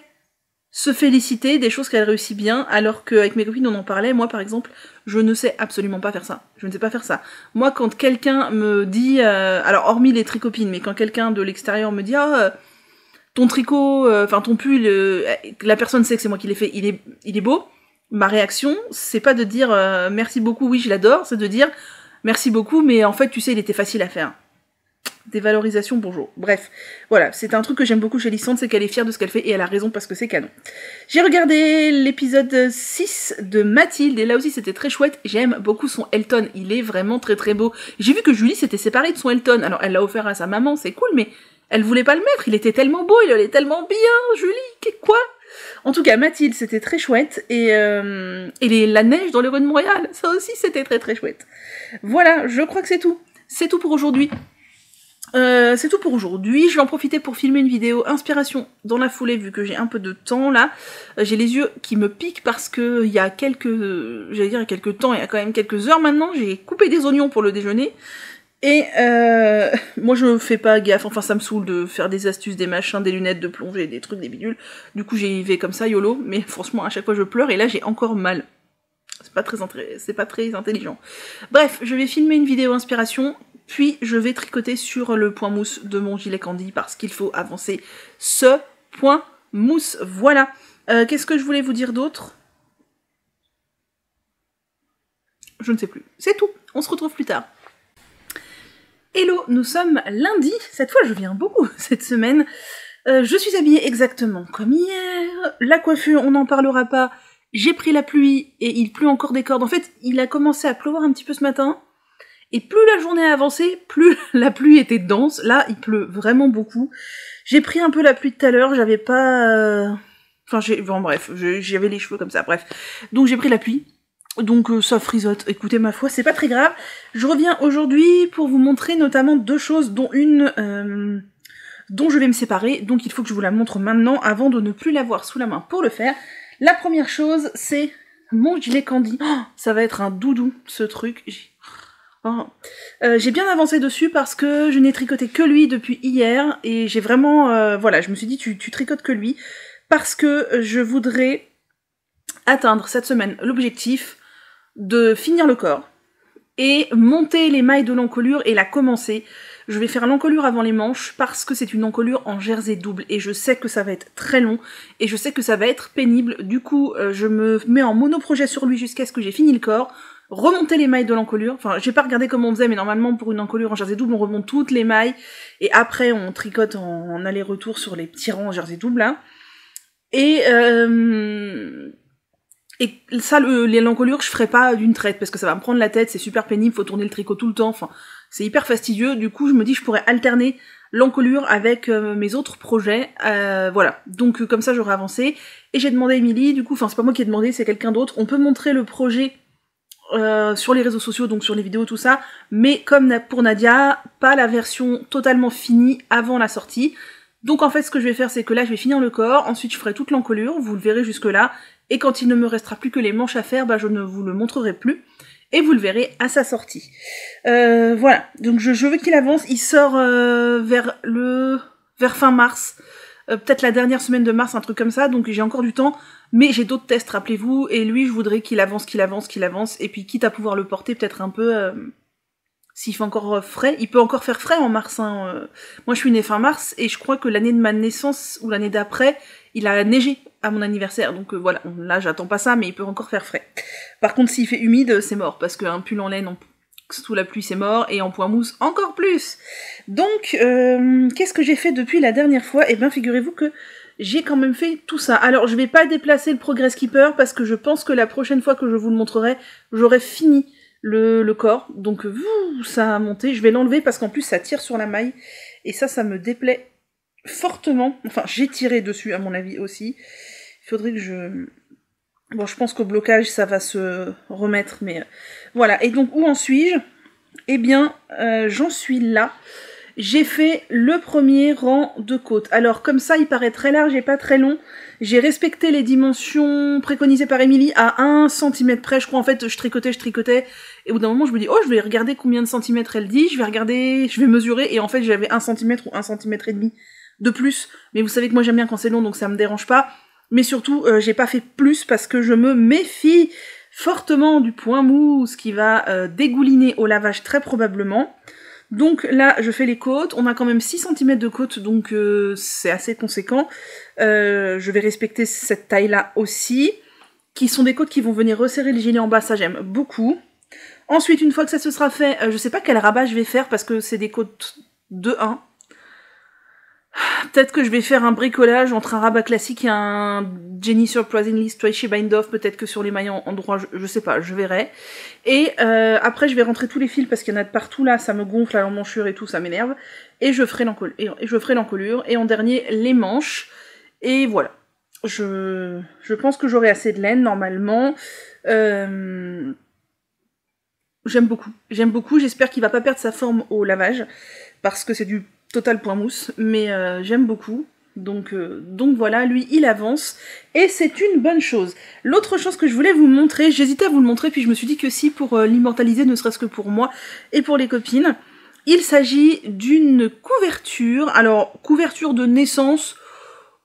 se féliciter des choses qu'elle réussit bien, alors qu'avec mes copines on en parlait, moi par exemple, je ne sais absolument pas faire ça. Je ne sais pas faire ça. Moi quand quelqu'un me dit, alors hormis les tricopines, mais quand quelqu'un de l'extérieur me dit ton tricot, enfin ton pull, la personne sait que c'est moi qui l'ai fait, il est beau, ma réaction, c'est pas de dire merci beaucoup, oui je l'adore, c'est de dire merci beaucoup, mais en fait tu sais il était facile à faire. Dévalorisation, bonjour. Bref, voilà, c'est un truc que j'aime beaucoup chez Lysandre, c'est qu'elle est fière de ce qu'elle fait et elle a raison parce que c'est canon. J'ai regardé l'épisode 6 de Mathilde et là aussi c'était très chouette, j'aime beaucoup son Elton, il est vraiment très très beau. J'ai vu que Julie s'était séparée de son Elton, alors elle l'a offert à sa maman, c'est cool, mais elle voulait pas le mettre, il était tellement beau, il allait tellement bien, Julie, quoi? En tout cas, Mathilde, c'était très chouette, et la neige dans les rues de Montréal, ça aussi c'était très très chouette. Voilà, je crois que c'est tout. C'est tout pour aujourd'hui. C'est tout pour aujourd'hui, je vais en profiter pour filmer une vidéo inspiration dans la foulée vu que j'ai un peu de temps là. J'ai les yeux qui me piquent parce que il y a quelques temps, il y a quand même quelques heures maintenant, j'ai coupé des oignons pour le déjeuner. Et moi je fais pas gaffe, enfin ça me saoule de faire des astuces, des machins, des lunettes de plongée, des trucs, des bidules. Du coup j'y vais comme ça, YOLO, mais franchement à chaque fois je pleure et là j'ai encore mal. C'est pas très intelligent. Bref, je vais filmer une vidéo inspiration. Puis je vais tricoter sur le point mousse de mon gilet Candy parce qu'il faut avancer ce point mousse. Voilà. Qu'est-ce que je voulais vous dire d'autre? Je ne sais plus. C'est tout. On se retrouve plus tard. Hello, nous sommes lundi. Cette fois, je viens beaucoup cette semaine. Je suis habillée exactement comme hier. La coiffure, on n'en parlera pas. J'ai pris la pluie et il pleut encore des cordes. En fait, il a commencé à pleuvoir un petit peu ce matin. Et plus la journée a avancé, plus la pluie était dense. Là, il pleut vraiment beaucoup. J'ai pris un peu la pluie tout à l'heure, j'avais pas... j'avais les cheveux comme ça, bref. Donc j'ai pris la pluie. Donc ça frisote. Écoutez, ma foi, c'est pas très grave. Je reviens aujourd'hui pour vous montrer notamment deux choses, dont une dont je vais me séparer. Donc il faut que je vous la montre maintenant, avant de ne plus l'avoir sous la main pour le faire. La première chose, c'est mon gilet Candy. Oh, ça va être un doudou, ce truc. J'ai bien avancé dessus parce que je n'ai tricoté que lui depuis hier et j'ai vraiment, voilà, je me suis dit tu tricotes que lui parce que je voudrais atteindre cette semaine l'objectif de finir le corps et monter les mailles de l'encolure et la commencer. Je vais faire l'encolure avant les manches parce que c'est une encolure en jersey double et je sais que ça va être très long et je sais que ça va être pénible. Du coup, je me mets en monoprojet sur lui jusqu'à ce que j'ai fini le corps. Remonter les mailles de l'encolure, enfin j'ai pas regardé comment on faisait, mais normalement pour une encolure en jersey double on remonte toutes les mailles et après on tricote en aller-retour sur les petits rangs en jersey double là. Et ça l'encolure je ferai pas d'une traite parce que ça va me prendre la tête, c'est super pénible, faut tourner le tricot tout le temps, enfin c'est hyper fastidieux. Du coup je me dis je pourrais alterner l'encolure avec mes autres projets, voilà, donc comme ça j'aurai avancé. Et j'ai demandé à Émilie, du coup, enfin c'est pas moi qui ai demandé, c'est quelqu'un d'autre, on peut montrer le projet sur les réseaux sociaux, donc sur les vidéos, tout ça, mais comme pour Nadia, pas la version totalement finie avant la sortie. Donc en fait, ce que je vais faire, c'est que là, je vais finir le corps, ensuite je ferai toute l'encolure, vous le verrez jusque-là, et quand il ne me restera plus que les manches à faire, bah je ne vous le montrerai plus, et vous le verrez à sa sortie. Voilà, donc je veux qu'il avance, il sort vers fin mars, peut-être la dernière semaine de mars, un truc comme ça, donc j'ai encore du temps, mais j'ai d'autres tests, rappelez-vous, et lui, je voudrais qu'il avance, et puis quitte à pouvoir le porter peut-être un peu... S'il fait encore frais, il peut encore faire frais en mars. Hein. Moi, je suis née fin mars, et je crois que l'année de ma naissance, ou l'année d'après, il a neigé à mon anniversaire. Donc voilà, là, j'attends pas ça, mais il peut encore faire frais. Par contre, s'il fait humide, c'est mort, parce qu'un pull en laine sous la pluie, c'est mort, et en point mousse, encore plus. Donc, qu'est-ce que j'ai fait depuis la dernière fois? Eh bien, figurez-vous que j'ai quand même fait tout ça. Alors, je vais pas déplacer le Progress Keeper, parce que je pense que la prochaine fois que je vous le montrerai, j'aurai fini le corps, donc ça a monté, je vais l'enlever parce qu'en plus ça tire sur la maille, et ça me déplaît fortement, enfin j'ai tiré dessus à mon avis aussi, il faudrait que bon je pense qu'au blocage ça va se remettre, mais voilà, et donc où en suis-je? Eh bien, j'en suis là, j'ai fait le premier rang de côte. Alors comme ça, il paraît très large et pas très long. J'ai respecté les dimensions préconisées par Émilie à 1 cm près. Je crois en fait, je tricotais. Et au bout d'un moment, je me dis, oh, je vais regarder combien de centimètres elle dit. Je vais mesurer. Et en fait, j'avais 1 cm ou 1 cm et demi de plus. Mais vous savez que moi, j'aime bien quand c'est long, donc ça me dérange pas. Mais surtout, j'ai pas fait plus parce que je me méfie fortement du point mousse qui va dégouliner au lavage très probablement. Donc là, je fais les côtes, on a quand même 6 cm de côte, donc c'est assez conséquent. Je vais respecter cette taille-là aussi, qui sont des côtes qui vont venir resserrer le gilet en bas, ça j'aime beaucoup. Ensuite, une fois que ça se sera fait, je sais pas quel rabat je vais faire, parce que c'est des côtes de 1. Peut-être que je vais faire un bricolage entre un rabat classique et un Jenny Surprisingly Stretchy Bind Off, peut-être que sur les mailles en droit, je sais pas, je verrai. Et après je vais rentrer tous les fils parce qu'il y en a de partout là, ça me gonfle à l'emmanchure et tout, ça m'énerve. Et je ferai l'encolure, et en dernier les manches. Et voilà. Je pense que j'aurai assez de laine normalement. J'aime beaucoup, j'espère qu'il va pas perdre sa forme au lavage, parce que c'est du total point mousse, mais j'aime beaucoup. Donc voilà, lui il avance, et c'est une bonne chose. L'autre chose que je voulais vous montrer, j'hésitais à vous le montrer, puis je me suis dit que si, pour l'immortaliser, ne serait-ce que pour moi et pour les copines, il s'agit d'une couverture, alors couverture de naissance,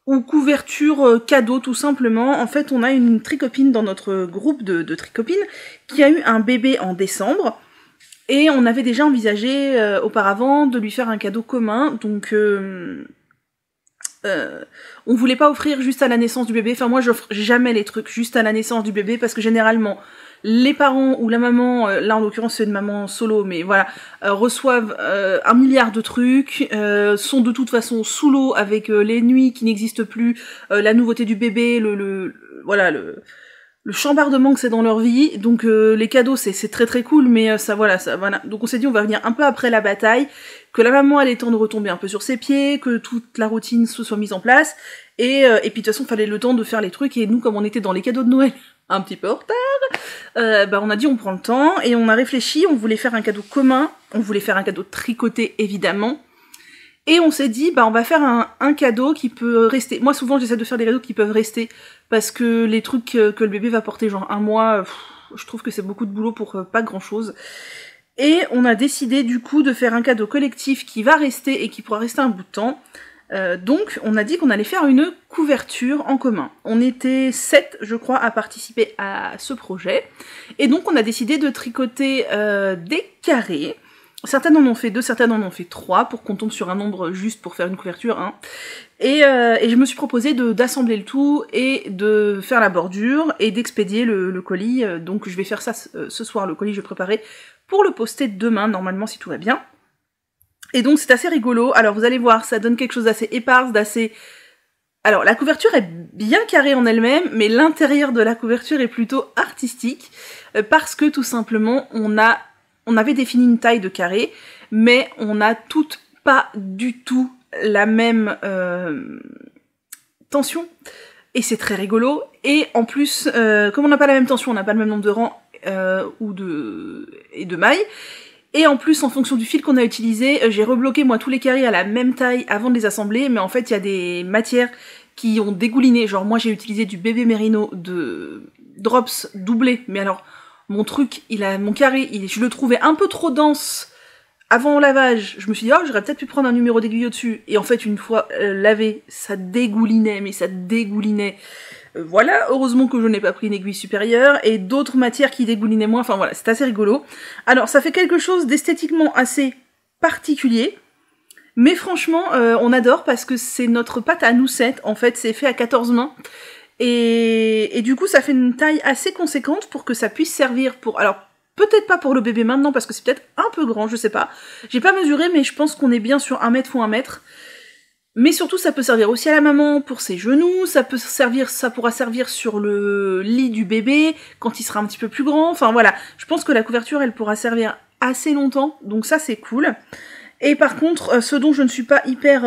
ou couverture cadeau tout simplement. En fait, on a une tricopine dans notre groupe de tricopines qui a eu un bébé en décembre, et on avait déjà envisagé auparavant de lui faire un cadeau commun, donc on voulait pas offrir juste à la naissance du bébé. Enfin, moi j'offre jamais les trucs juste à la naissance du bébé, parce que généralement les parents ou la maman, là en l'occurrence c'est une maman solo, mais voilà, reçoivent 1 milliard de trucs, sont de toute façon sous l'eau avec les nuits qui n'existent plus, la nouveauté du bébé, le chambardement que c'est dans leur vie. Donc les cadeaux c'est très très cool, mais ça voilà. Donc on s'est dit on va venir un peu après la bataille, que la maman elle ait le temps de retomber un peu sur ses pieds, que toute la routine se soit mise en place, et puis de toute façon fallait le temps de faire les trucs, et nous comme on était dans les cadeaux de Noël un petit peu en retard, on a dit on prend le temps, et on a réfléchi, on voulait faire un cadeau commun, on voulait faire un cadeau tricoté évidemment, et on s'est dit on va faire un cadeau qui peut rester. Moi souvent j'essaie de faire des cadeaux qui peuvent rester, parce que les trucs que le bébé va porter genre 1 mois, je trouve que c'est beaucoup de boulot pour pas grand chose. Et on a décidé du coup de faire un cadeau collectif qui va rester et qui pourra rester un bout de temps. Donc on a dit qu'on allait faire une couverture en commun. On était 7 je crois à participer à ce projet, et donc on a décidé de tricoter des carrés. Certaines en ont fait 2, certaines en ont fait 3, pour qu'on tombe sur un nombre juste pour faire une couverture, hein. Et je me suis proposé d'assembler le tout, et de faire la bordure, et d'expédier le colis. Donc je vais faire ça ce soir, le colis je vais préparer pour le poster demain, normalement, si tout va bien. Et donc c'est assez rigolo. Alors vous allez voir, ça donne quelque chose d'assez éparse, d'assez... Alors la couverture est bien carrée en elle-même, mais l'intérieur de la couverture est plutôt artistique, parce que tout simplement on avait défini une taille de carré, mais on n'a toutes pas du tout la même tension, et c'est très rigolo. Et en plus, comme on n'a pas la même tension, on n'a pas le même nombre de rangs, et de mailles. Et en plus, en fonction du fil qu'on a utilisé, j'ai rebloqué moi tous les carrés à la même taille avant de les assembler, mais en fait il y a des matières qui ont dégouliné. Genre moi j'ai utilisé du bébé Merino de Drops doublé, mais alors mon truc, mon carré, je le trouvais un peu trop dense avant lavage. Je me suis dit, oh, j'aurais peut-être pu prendre un numéro d'aiguille au-dessus. Et en fait, une fois lavé, ça dégoulinait, mais ça dégoulinait. Voilà, heureusement que je n'ai pas pris une aiguille supérieure, et d'autres matières qui dégoulinaient moins, enfin voilà, c'est assez rigolo. Alors, ça fait quelque chose d'esthétiquement assez particulier, mais franchement, on adore parce que c'est notre pâte à noucettes, en fait, c'est fait à 14 mains, et du coup, ça fait une taille assez conséquente pour que ça puisse servir pour... Alors, peut-être pas pour le bébé maintenant, parce que c'est peut-être un peu grand, je sais pas. J'ai pas mesuré, mais je pense qu'on est bien sur 1 mètre x 1 mètre. Mais surtout, ça peut servir aussi à la maman pour ses genoux, ça pourra servir sur le lit du bébé quand il sera un petit peu plus grand. Enfin voilà, je pense que la couverture, elle pourra servir assez longtemps, donc ça c'est cool. Et par contre, ce dont je ne suis pas hyper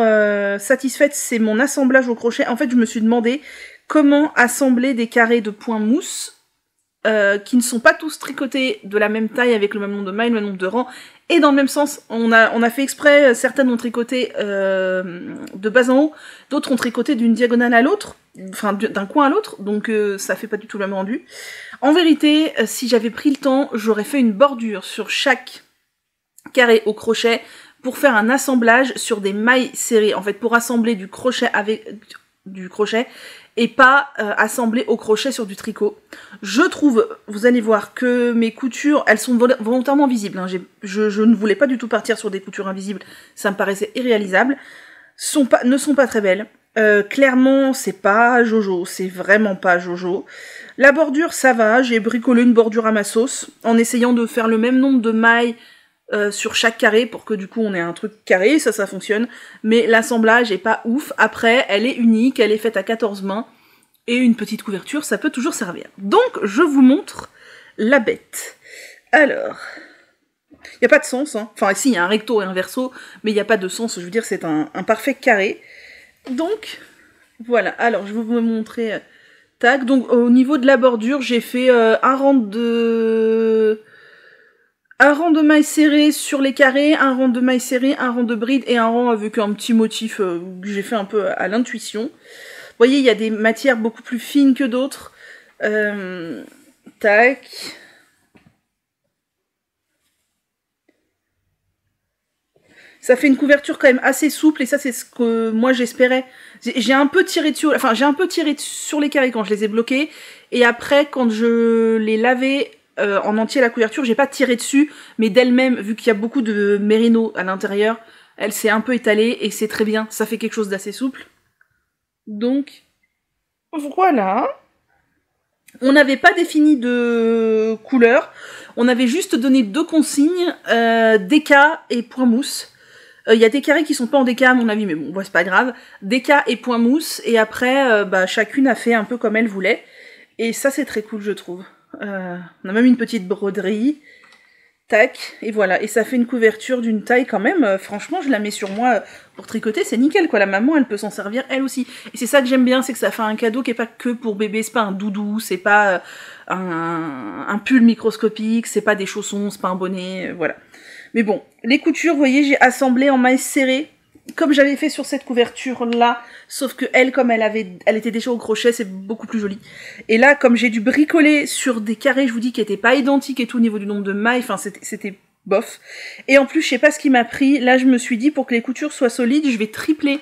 satisfaite, c'est mon assemblage au crochet. En fait, je me suis demandé comment assembler des carrés de point mousse qui ne sont pas tous tricotés de la même taille avec le même nombre de mailles, le même nombre de rangs, et dans le même sens. On a fait exprès, certaines ont tricoté de bas en haut, d'autres ont tricoté d'une diagonale à l'autre, enfin d'un coin à l'autre, donc ça fait pas du tout le même rendu. En vérité, si j'avais pris le temps, j'aurais fait une bordure sur chaque carré au crochet pour faire un assemblage sur des mailles serrées, en fait pour assembler du crochet et pas assembler au crochet sur du tricot. Je trouve, vous allez voir, que mes coutures, elles sont volontairement visibles. Hein. Je ne voulais pas du tout partir sur des coutures invisibles, ça me paraissait irréalisable. Ne sont pas très belles. Clairement, c'est pas Jojo, c'est vraiment pas Jojo. La bordure, ça va, j'ai bricolé une bordure à ma sauce, en essayant de faire le même nombre de mailles sur chaque carré pour que du coup on ait un truc carré, ça fonctionne, mais l'assemblage est pas ouf. Après, elle est unique, elle est faite à 14 mains, et une petite couverture, ça peut toujours servir. Donc, je vous montre la bête. Alors, il n'y a pas de sens, hein. Enfin si, il y a un recto et un verso, mais il n'y a pas de sens, je veux dire, c'est un parfait carré. Donc, voilà, alors je vais vous montrer, tac, donc au niveau de la bordure, j'ai fait un rang de mailles serrées sur les carrés, un rang de mailles serrées, un rang de brides et un rang avec un petit motif que j'ai fait un peu à l'intuition. Vous voyez, il y a des matières beaucoup plus fines que d'autres. Tac. Ça fait une couverture quand même assez souple et ça c'est ce que moi j'espérais. J'ai un peu tiré sur les carrés quand je les ai bloqués et après quand je les lavais en entier la couverture, j'ai pas tiré dessus, mais d'elle-même, vu qu'il y a beaucoup de mérino à l'intérieur, elle s'est un peu étalée et c'est très bien, ça fait quelque chose d'assez souple. Donc, voilà. On n'avait pas défini de couleur, on avait juste donné 2 consignes, DK et point mousse. Il y a des carrés qui sont pas en DK à mon avis, mais bon, c'est pas grave. DK et point mousse, et après, chacune a fait un peu comme elle voulait. Et ça, c'est très cool, je trouve. On a même une petite broderie. Tac, et voilà. Et ça fait une couverture d'une taille quand même. Franchement, je la mets sur moi pour tricoter, c'est nickel, quoi. La maman, elle peut s'en servir, elle aussi. Et c'est ça que j'aime bien, c'est que ça fait un cadeau qui est pas que pour bébé. C'est pas un doudou, c'est pas un pull microscopique, c'est pas des chaussons, c'est pas un bonnet, voilà. Mais bon, les coutures, vous voyez, j'ai assemblé en mailles serrées, comme j'avais fait sur cette couverture-là, sauf que elle, comme elle était déjà au crochet, c'est beaucoup plus joli. Et là, comme j'ai dû bricoler sur des carrés, je vous dis, qui étaient pas identiques et tout au niveau du nombre de mailles, enfin, c'était bof. Et en plus, je sais pas ce qui m'a pris, là, je me suis dit, pour que les coutures soient solides, je vais tripler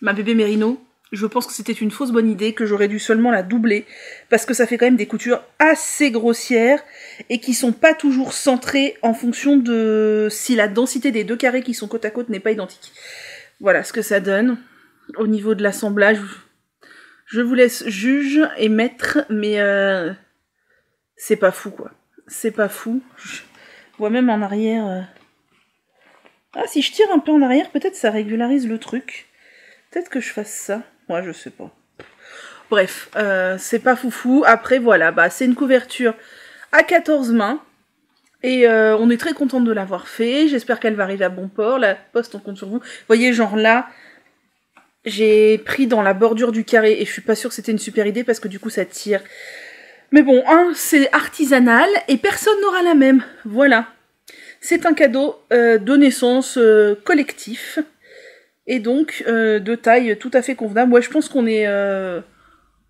ma bébé Merino. Je pense que c'était une fausse bonne idée, que j'aurais dû seulement la doubler, parce que ça fait quand même des coutures assez grossières, et qui sont pas toujours centrées en fonction de si la densité des 2 carrés qui sont côte à côte n'est pas identique. Voilà ce que ça donne. Au niveau de l'assemblage, je vous laisse juge et mettre, mais c'est pas fou, quoi. C'est pas fou. Je vois même en arrière... Ah, si je tire un peu en arrière, peut-être ça régularise le truc. Peut-être que je fasse ça. Ouais, je sais pas. Bref, c'est pas foufou. Après, voilà, c'est une couverture à 14 mains. Et on est très contente de l'avoir fait. J'espère qu'elle va arriver à bon port. La poste, on compte sur vous. Vous voyez, genre là, j'ai pris dans la bordure du carré. Et je suis pas sûre que c'était une super idée parce que du coup, ça tire Mais bon, hein, c'est artisanal et personne n'aura la même. Voilà. C'est un cadeau de naissance collectif. Et donc, de taille tout à fait convenable. Ouais, je pense qu'on est...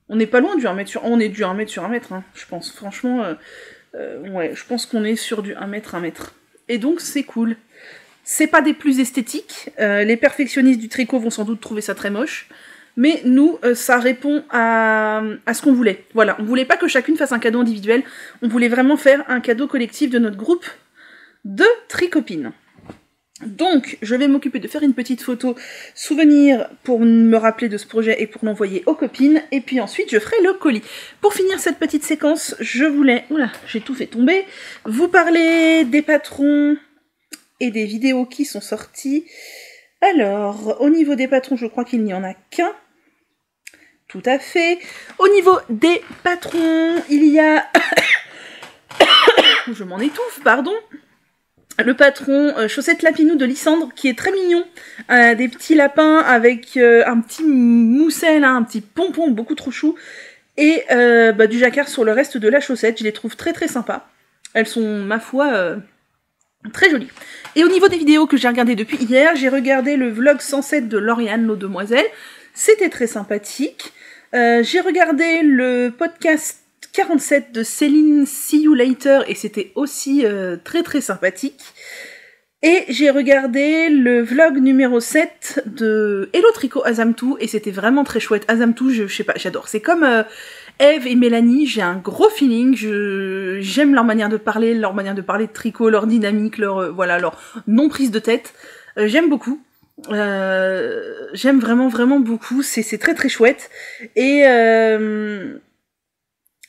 on n'est pas loin du 1 mètre sur... On est du 1 mètre sur 1 mètre, hein, je pense. Franchement, ouais, je pense qu'on est sur du 1 mètre, 1 mètre. Et donc, c'est cool. C'est pas des plus esthétiques. Les perfectionnistes du tricot vont sans doute trouver ça très moche. Mais nous, ça répond à ce qu'on voulait. Voilà, on voulait pas que chacune fasse un cadeau individuel. On voulait vraiment faire un cadeau collectif de notre groupe de tricopines. Donc, je vais m'occuper de faire une petite photo souvenir pour me rappeler de ce projet et pour l'envoyer aux copines. Et puis ensuite, je ferai le colis. Pour finir cette petite séquence, je voulais... Oula, j'ai tout fait tomber. Vous parler des patrons et des vidéos qui sont sorties. Alors, au niveau des patrons, je crois qu'il n'y en a qu'un. Tout à fait. Au niveau des patrons, il y a... je m'en étouffe, pardon. Le patron Chaussette Lapinou de Lysandre, qui est très mignon. Des petits lapins avec un petit mousset, là, un petit pompon beaucoup trop chou. Et du jacquard sur le reste de la chaussette. Je les trouve très très sympas. Elles sont, ma foi, très jolies. Et au niveau des vidéos que j'ai regardées depuis hier, j'ai regardé le vlog 107 de Lauriane, nos demoiselles. C'était très sympathique. J'ai regardé le podcast 47 de Céline See You Later et c'était aussi très très sympathique. Et j'ai regardé le vlog numéro 7 de Hello Tricot Azamtou et c'était vraiment très chouette. Azamtou, je sais pas, j'adore. C'est comme Eve et Mélanie, j'ai un gros feeling, j'aime leur manière de parler de tricot, leur dynamique, leur non prise de tête. J'aime beaucoup. J'aime vraiment beaucoup, c'est très très chouette. Et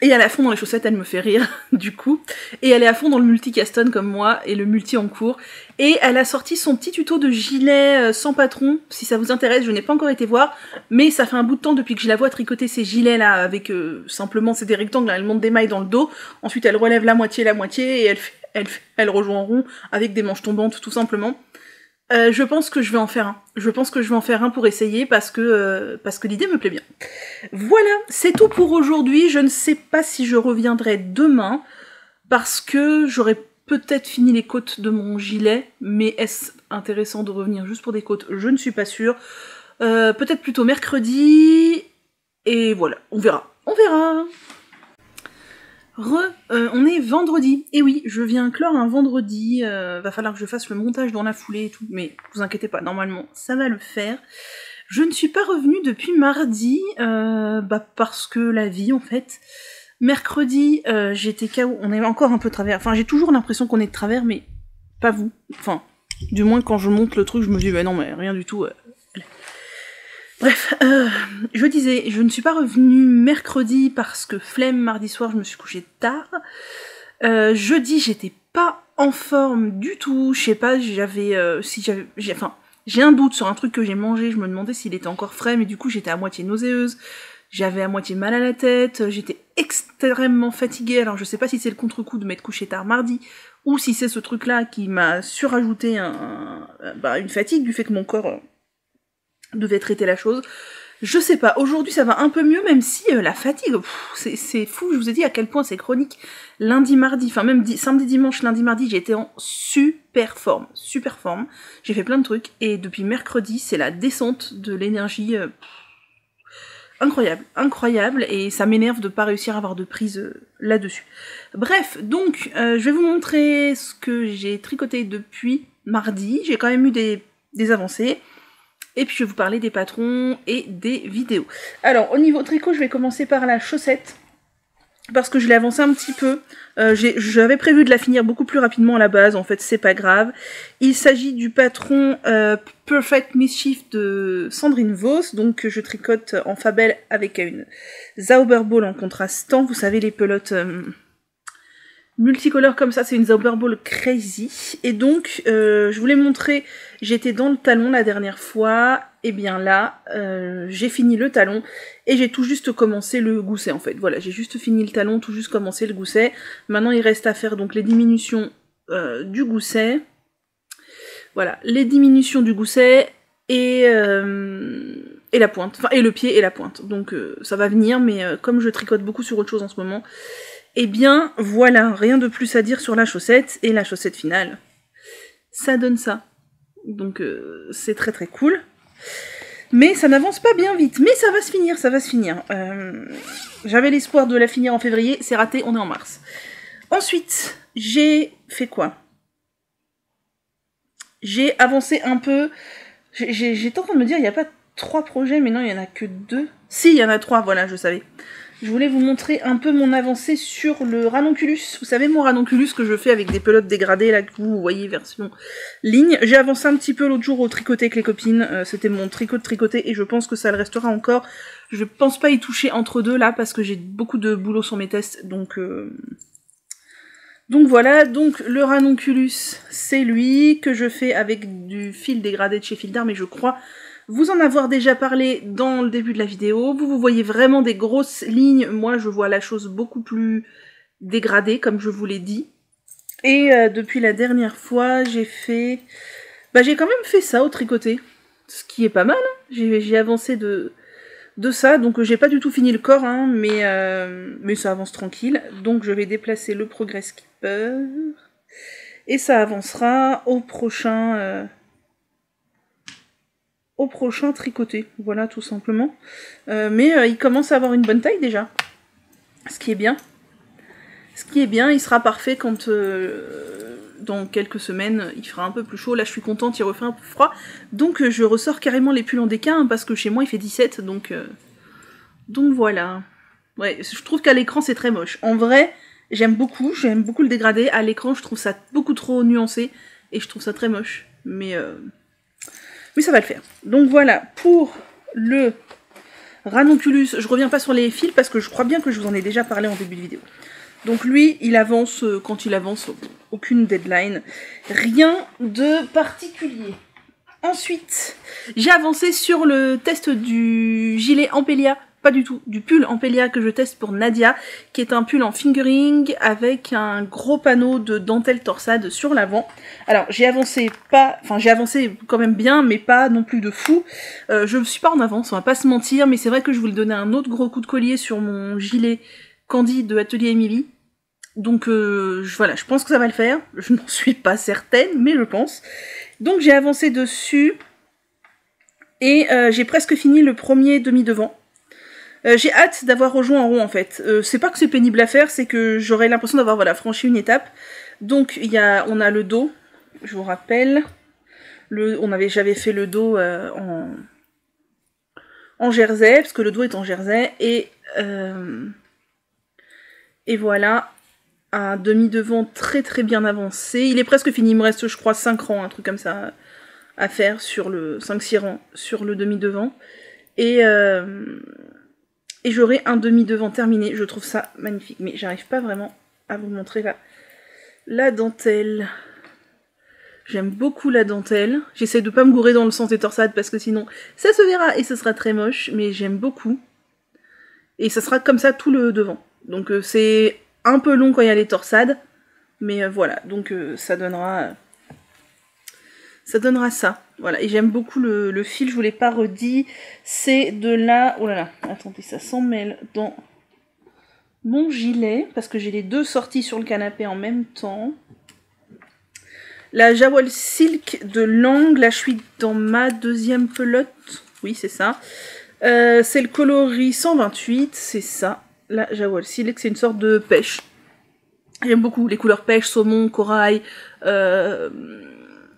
elle est à fond dans les chaussettes, elle me fait rire, du coup. Et elle est à fond dans le multi-caston comme moi, et le multi en cours. Et elle a sorti son petit tuto de gilet sans patron. Si ça vous intéresse, je n'ai pas encore été voir. Mais ça fait un bout de temps depuis que je la vois tricoter ces gilets-là, avec simplement, c'est des rectangles, elle monte des mailles dans le dos. Ensuite, elle relève la moitié, et elle rejoint en rond, avec des manches tombantes, tout simplement. Je pense que je vais en faire un. Je pense que je vais en faire un pour essayer parce que l'idée me plaît bien. Voilà, c'est tout pour aujourd'hui. Je ne sais pas si je reviendrai demain parce que j'aurai peut-être fini les côtes de mon gilet, mais est-ce intéressant de revenir juste pour des côtes? Je ne suis pas sûre. Peut-être plutôt mercredi et voilà, on verra. On verra. On est vendredi. Et oui, je viens clore un vendredi. Va falloir que je fasse le montage dans la foulée et tout. Mais vous inquiétez pas, normalement, ça va le faire. Je ne suis pas revenue depuis mardi. Parce que la vie, en fait. Mercredi, j'étais KO. On est encore un peu de travers. Enfin, j'ai toujours l'impression qu'on est de travers, mais pas vous. Enfin, du moins, quand je monte le truc, je me dis, bah non, mais rien du tout. Bref, je disais, je ne suis pas revenue mercredi parce que flemme, mardi soir, je me suis couchée tard. Jeudi, j'étais pas en forme du tout, je sais pas, j'ai un doute sur un truc que j'ai mangé, je me demandais s'il était encore frais, mais du coup, j'étais à moitié nauséeuse, j'avais à moitié mal à la tête, j'étais extrêmement fatiguée, alors je sais pas si c'est le contre-coup de m'être couchée tard mardi, ou si c'est ce truc-là qui m'a surajouté une fatigue du fait que mon corps... devait traiter la chose. Je sais pas, aujourd'hui ça va un peu mieux, même si la fatigue, c'est fou, je vous ai dit à quel point c'est chronique. Lundi, mardi, enfin même samedi, dimanche, lundi, mardi, j'ai été en super forme. J'ai fait plein de trucs, et depuis mercredi, c'est la descente de l'énergie incroyable, et ça m'énerve de pas réussir à avoir de prise là-dessus. Bref, donc, je vais vous montrer ce que j'ai tricoté depuis mardi. J'ai quand même eu des avancées. Et puis je vais vous parler des patrons et des vidéos. Alors au niveau tricot, je vais commencer par la chaussette. Parce que je l'ai avancé un petit peu. J'avais prévu de la finir beaucoup plus rapidement à la base, en fait c'est pas grave. Il s'agit du patron Perfect Mischief de Sandrine Vos. Donc je tricote en Fabelle avec une Zauberball en contrastant. Vous savez les pelotes... multicolore comme ça, c'est une Zauberball Crazy. Et donc, je voulais montrer, j'étais dans le talon la dernière fois, et bien là, j'ai fini le talon, et j'ai tout juste commencé le gousset en fait. Voilà, j'ai juste fini le talon, tout juste commencé le gousset. Maintenant, il reste à faire donc les diminutions du gousset. Voilà, les diminutions du gousset, et et la pointe, enfin et le pied et la pointe. Donc ça va venir, mais comme je tricote beaucoup sur autre chose en ce moment, eh bien voilà, rien de plus à dire sur la chaussette, et la chaussette finale, ça donne ça. Donc c'est très très cool. Mais ça n'avance pas bien vite, mais ça va se finir, ça va se finir. J'avais l'espoir de la finir en février, c'est raté, on est en mars. Ensuite, j'ai fait quoi? J'ai avancé un peu. J'étais en train de me dire, il n'y a pas 3 projets, mais non, il n'y en a que 2. Si, il y en a 3, voilà, je savais. Je voulais vous montrer un peu mon avancée sur le ranonculus. Vous savez, mon ranonculus que je fais avec des pelotes dégradées, là, que vous voyez, version ligne. J'ai avancé un petit peu l'autre jour au tricoté avec les copines. C'était mon tricot de tricoté et je pense que ça le restera encore. Je pense pas y toucher entre deux, là, parce que j'ai beaucoup de boulot sur mes tests, donc voilà, donc le ranonculus, c'est lui, que je fais avec du fil dégradé de chez Fil d'Art, mais je crois vous en avoir déjà parlé dans le début de la vidéo. Vous voyez vraiment des grosses lignes, moi je vois la chose beaucoup plus dégradée, comme je vous l'ai dit. Et depuis la dernière fois, j'ai fait... Bah j'ai quand même fait ça au tricoté, ce qui est pas mal, hein. J'ai avancé de ça, donc j'ai pas du tout fini le corps, hein, mais ça avance tranquille. Donc je vais déplacer le Progress Skipper, et ça avancera au prochain tricoté, voilà tout simplement. Mais il commence à avoir une bonne taille déjà, ce qui est bien. Il sera parfait quand dans quelques semaines il fera un peu plus chaud. Là je suis contente, il refait un peu froid, donc je ressors carrément les pulls en déca, hein, parce que chez moi il fait 17, donc voilà. Ouais, je trouve qu'à l'écran c'est très moche. En vrai, j'aime beaucoup le dégradé. À l'écran je trouve ça beaucoup trop nuancé, et je trouve ça très moche. Mais ça va le faire. Donc voilà, pour le ranonculus, je reviens pas sur les fils, parce que je crois bien que je vous en ai déjà parlé en début de vidéo. Donc lui, il avance quand il avance, aucune deadline, rien de particulier. Ensuite, j'ai avancé sur le test du gilet Ampélia, pas du tout, du pull Ampélia que je teste pour Nadia, qui est un pull en fingering avec un gros panneau de dentelle torsade sur l'avant. Alors j'ai avancé quand même bien, mais pas non plus de fou. Je ne suis pas en avance, on va pas se mentir, mais c'est vrai que je voulais donner un autre gros coup de collier sur mon gilet Candy de Atelier Emily. Donc voilà, je pense que ça va le faire. Je n'en suis pas certaine, mais je pense. Donc j'ai avancé dessus, et j'ai presque fini le premier demi-devant. J'ai hâte d'avoir rejoint en rond en fait. C'est pas que c'est pénible à faire, c'est que j'aurais l'impression d'avoir franchi une étape. Donc on a le dos, je vous rappelle. J'avais fait le dos en jersey, parce que le dos est en jersey, et voilà, un demi-devant très très bien avancé. Il est presque fini, il me reste je crois 5 rangs, un truc comme ça à faire sur le 5-6 rangs sur le demi-devant. Et j'aurai un demi-devant terminé, je trouve ça magnifique. Mais j'arrive pas vraiment à vous montrer la dentelle. J'aime beaucoup la dentelle. J'essaie de pas me gourer dans le sens des torsades, parce que sinon ça se verra et ce sera très moche. Mais j'aime beaucoup. Et ça sera comme ça tout le devant. Donc c'est un peu long quand il y a les torsades. Mais voilà, donc ça donnera ça. Voilà, et j'aime beaucoup le fil, je vous l'ai pas redit, c'est de la... Oh là là, attendez, ça s'en mêle dans mon gilet, parce que j'ai les deux sorties sur le canapé en même temps. La Jawol Silk de Lang, là je suis dans ma deuxième pelote, oui c'est ça. C'est le coloris 128, c'est ça, la Jawol Silk, c'est une sorte de pêche. J'aime beaucoup les couleurs pêche, saumon, corail,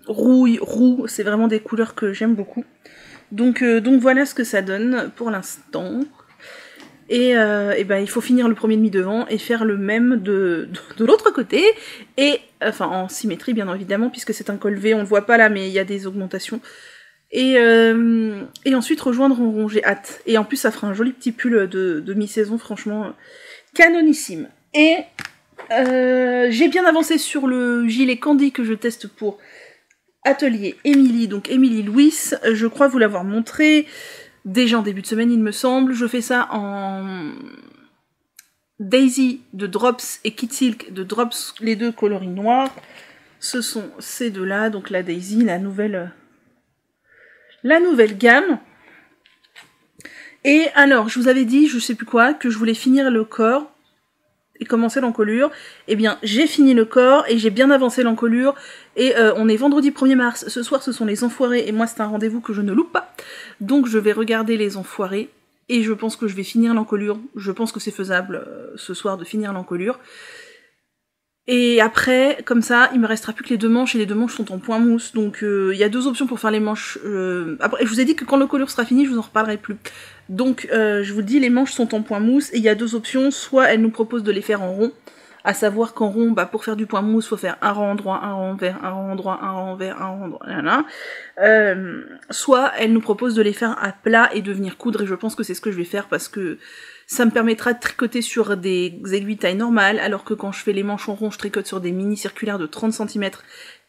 rouille, roux, c'est vraiment des couleurs que j'aime beaucoup. Donc voilà ce que ça donne pour l'instant. Et ben il faut finir le premier demi-devant et faire le même de l'autre côté. Et enfin en symétrie bien évidemment, puisque c'est un col V, on le voit pas là mais il y a des augmentations. Et ensuite rejoindre en rond, j'ai hâte. Et en plus ça fera un joli petit pull de mi-saison, franchement canonissime. Et j'ai bien avancé sur le gilet Candy que je teste pour Atelier Emily, donc Emily Louis, je crois vous l'avoir montré déjà en début de semaine il me semble. Je fais ça en Daisy de Drops et Kid Silk de Drops, les deux coloris noirs. Ce sont ces deux-là, donc la Daisy, la nouvelle gamme. Et alors, je vous avais dit, je sais plus quoi, que je voulais finir le corps et commencer l'encolure. Eh bien, j'ai fini le corps et j'ai bien avancé l'encolure. Et on est vendredi 1er mars. Ce soir, ce sont les Enfoirés. Et moi, c'est un rendez-vous que je ne loupe pas. Donc, je vais regarder les Enfoirés. Et je pense que je vais finir l'encolure. Je pense que c'est faisable ce soir de finir l'encolure. Et après, comme ça, il me restera plus que les 2 manches, et les 2 manches sont en point mousse, donc il y a 2 options pour faire les manches. Après, je vous ai dit que quand l'encolure sera finie, je vous en reparlerai plus. Donc, je vous dis, les manches sont en point mousse, et il y a 2 options, soit elle nous propose de les faire en rond, à savoir qu'en rond, bah, pour faire du point mousse, faut faire un rang droit, un rang vert, un rang droit, un rang vert, un rang droit, soit elle nous propose de les faire à plat et de venir coudre, et je pense que c'est ce que je vais faire, parce que ça me permettra de tricoter sur des aiguilles taille normale, alors que quand je fais les manches en rond, je tricote sur des mini circulaires de 30 cm,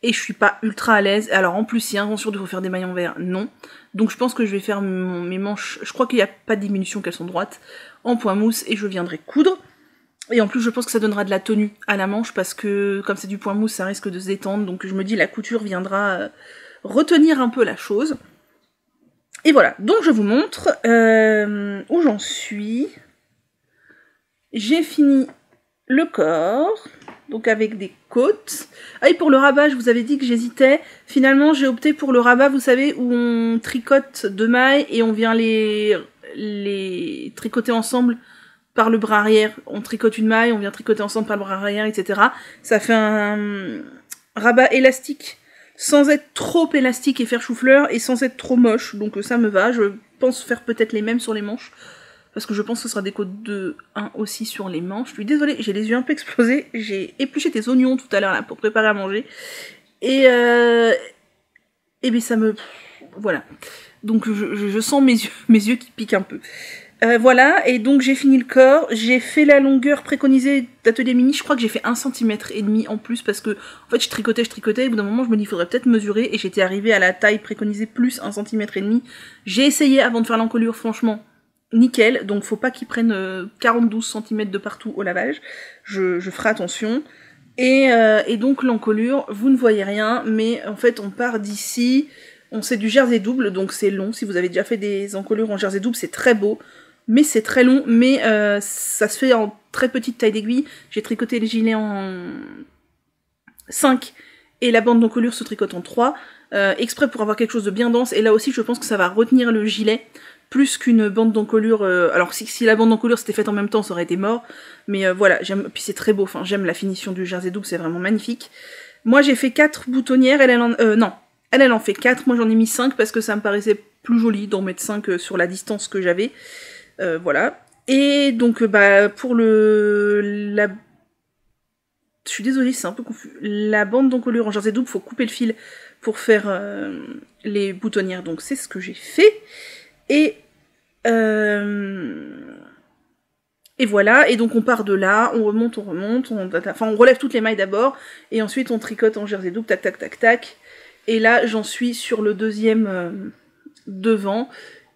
et je suis pas ultra à l'aise. Alors en plus, si un rang sur 2, faut faire des mailles en vert, non. Donc je pense que je vais faire mes manches, je crois qu'il n'y a pas de diminution, qu'elles sont droites, en point mousse, et je viendrai coudre. Et en plus, je pense que ça donnera de la tenue à la manche, parce que comme c'est du point mousse, ça risque de se détendre, donc je me dis la couture viendra retenir un peu la chose. Et voilà, donc je vous montre où j'en suis. J'ai fini le corps, donc avec des côtes. Ah et pour le rabat, je vous avais dit que j'hésitais. Finalement, j'ai opté pour le rabat, vous savez, où on tricote 2 mailles et on vient les tricoter ensemble par le bras arrière. On tricote une maille, on vient tricoter ensemble par le bras arrière, etc. Ça fait un rabat élastique, sans être trop élastique et faire chou-fleur, et sans être trop moche. Donc ça me va. Je pense faire peut-être les mêmes sur les manches, parce que je pense que ce sera des côtes de 1 aussi sur les manches. Je suis désolée, j'ai les yeux un peu explosés. J'ai épluché des oignons tout à l'heure là pour préparer à manger. Et bien ça me... Voilà. Donc je sens mes yeux qui piquent un peu. Voilà, et donc j'ai fini le corps. J'ai fait la longueur préconisée d'Atelier Mini. Je crois que j'ai fait 1,5 cm en plus, parce que en fait je tricotais. Et au bout d'un moment je me dis il faudrait peut-être mesurer. Et j'étais arrivée à la taille préconisée plus 1,5 cm. J'ai essayé avant de faire l'encolure, franchement. Nickel, donc faut pas qu'ils prennent 42 cm de partout au lavage, je ferai attention. Et donc l'encolure, vous ne voyez rien, mais en fait on part d'ici, c'est du jersey double, donc c'est long. Si vous avez déjà fait des encolures en jersey double, c'est très beau, mais c'est très long, mais ça se fait en très petite taille d'aiguille. J'ai tricoté les gilets en 5, et la bande d'encolure se tricote en 3, exprès pour avoir quelque chose de bien dense, et là aussi je pense que ça va retenir le gilet, plus qu'une bande d'encolure. Alors si la bande d'encolure s'était faite en même temps, ça aurait été mort. Mais voilà, puis c'est très beau. Enfin, j'aime la finition du jersey double, c'est vraiment magnifique. Moi, j'ai fait 4 boutonnières. Elle en fait 4. Moi, j'en ai mis 5 parce que ça me paraissait plus joli d'en mettre 5 sur la distance que j'avais. Voilà. Et donc, pour je suis désolée, c'est un peu confus. La bande d'encolure en jersey double, faut couper le fil pour faire les boutonnières. Donc, c'est ce que j'ai fait. Et voilà, et donc on part de là, on remonte, on relève toutes les mailles d'abord, et ensuite on tricote en jersey double, tac, tac, tac, tac, et là j'en suis sur le deuxième devant,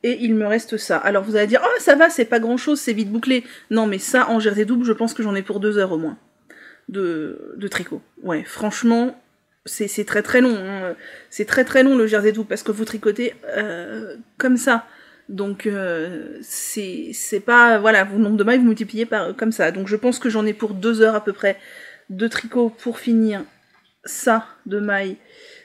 et il me reste ça. Alors vous allez dire, oh ça va, c'est pas grand chose, c'est vite bouclé. Non mais ça, en jersey double, je pense que j'en ai pour 2 heures au moins, de tricot. Ouais, franchement, c'est très très long, hein. C'est très très long le jersey double, parce que vous tricotez comme ça. Donc c'est pas... Voilà, le nombre de mailles, vous multipliez par comme ça. Donc je pense que j'en ai pour 2 heures à peu près de tricot pour finir ça de mailles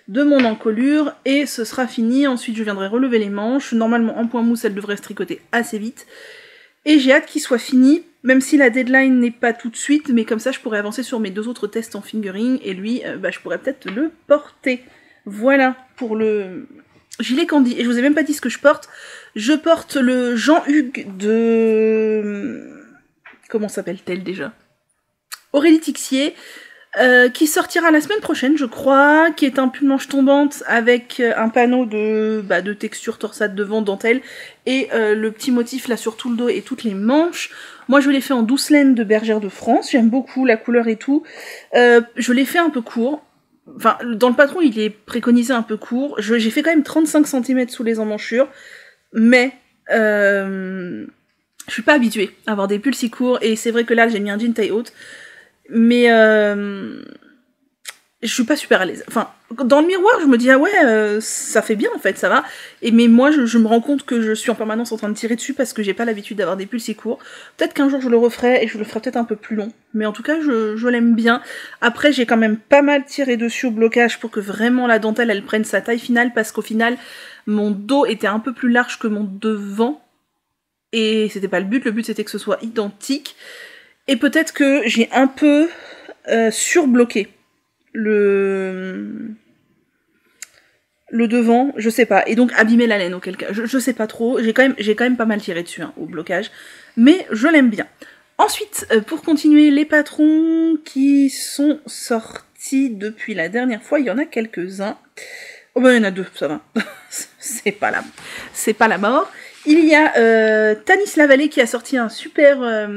de mon encolure. Et ce sera fini. Ensuite je viendrai relever les manches. Normalement en point mousse, elle devrait se tricoter assez vite. Et j'ai hâte qu'il soit fini, même si la deadline n'est pas tout de suite. Mais comme ça je pourrais avancer sur mes 2 autres tests en fingering. Et lui, je pourrais peut-être le porter. Voilà pour le... gilet Candy. Et je vous ai même pas dit ce que je porte. Je porte le Jean-Hugues de... Comment s'appelle-t-elle déjà? Aurélie Tixier, qui sortira la semaine prochaine, je crois, qui est un pull manche tombante avec un panneau de texture torsade devant, dentelle, et le petit motif là sur tout le dos et toutes les manches. Moi je l'ai fait en douce laine de Bergère de France, j'aime beaucoup la couleur et tout. Je l'ai fait un peu court. Enfin, dans le patron, il est préconisé un peu court. J'ai fait quand même 35 cm sous les emmanchures. Mais je suis pas habituée à avoir des pulls si courts, et c'est vrai que là j'ai mis un jean taille haute, mais je suis pas super à l'aise. Enfin, dans le miroir, je me dis, ah ouais, ça fait bien, en fait, ça va. Mais moi, je me rends compte que je suis en permanence en train de tirer dessus parce que j'ai pas l'habitude d'avoir des pulls si courts. Peut-être qu'un jour, je le referai et je le ferai peut-être un peu plus long. Mais en tout cas, je l'aime bien. Après, j'ai quand même pas mal tiré dessus au blocage pour que vraiment la dentelle, elle prenne sa taille finale parce qu'au final, mon dos était un peu plus large que mon devant. Et c'était pas le but c'était que ce soit identique. Et peut-être que j'ai un peu surbloqué le devant, je sais pas, et donc abîmer la laine auquel cas, je sais pas trop, j'ai quand même pas mal tiré dessus au blocage, mais je l'aime bien. Ensuite, pour continuer, les patrons qui sont sortis depuis la dernière fois, il y en a quelques-uns. Oh ben il y en a 2, ça va. c'est pas la mort. Il y a Tanis Lavallée qui a sorti un super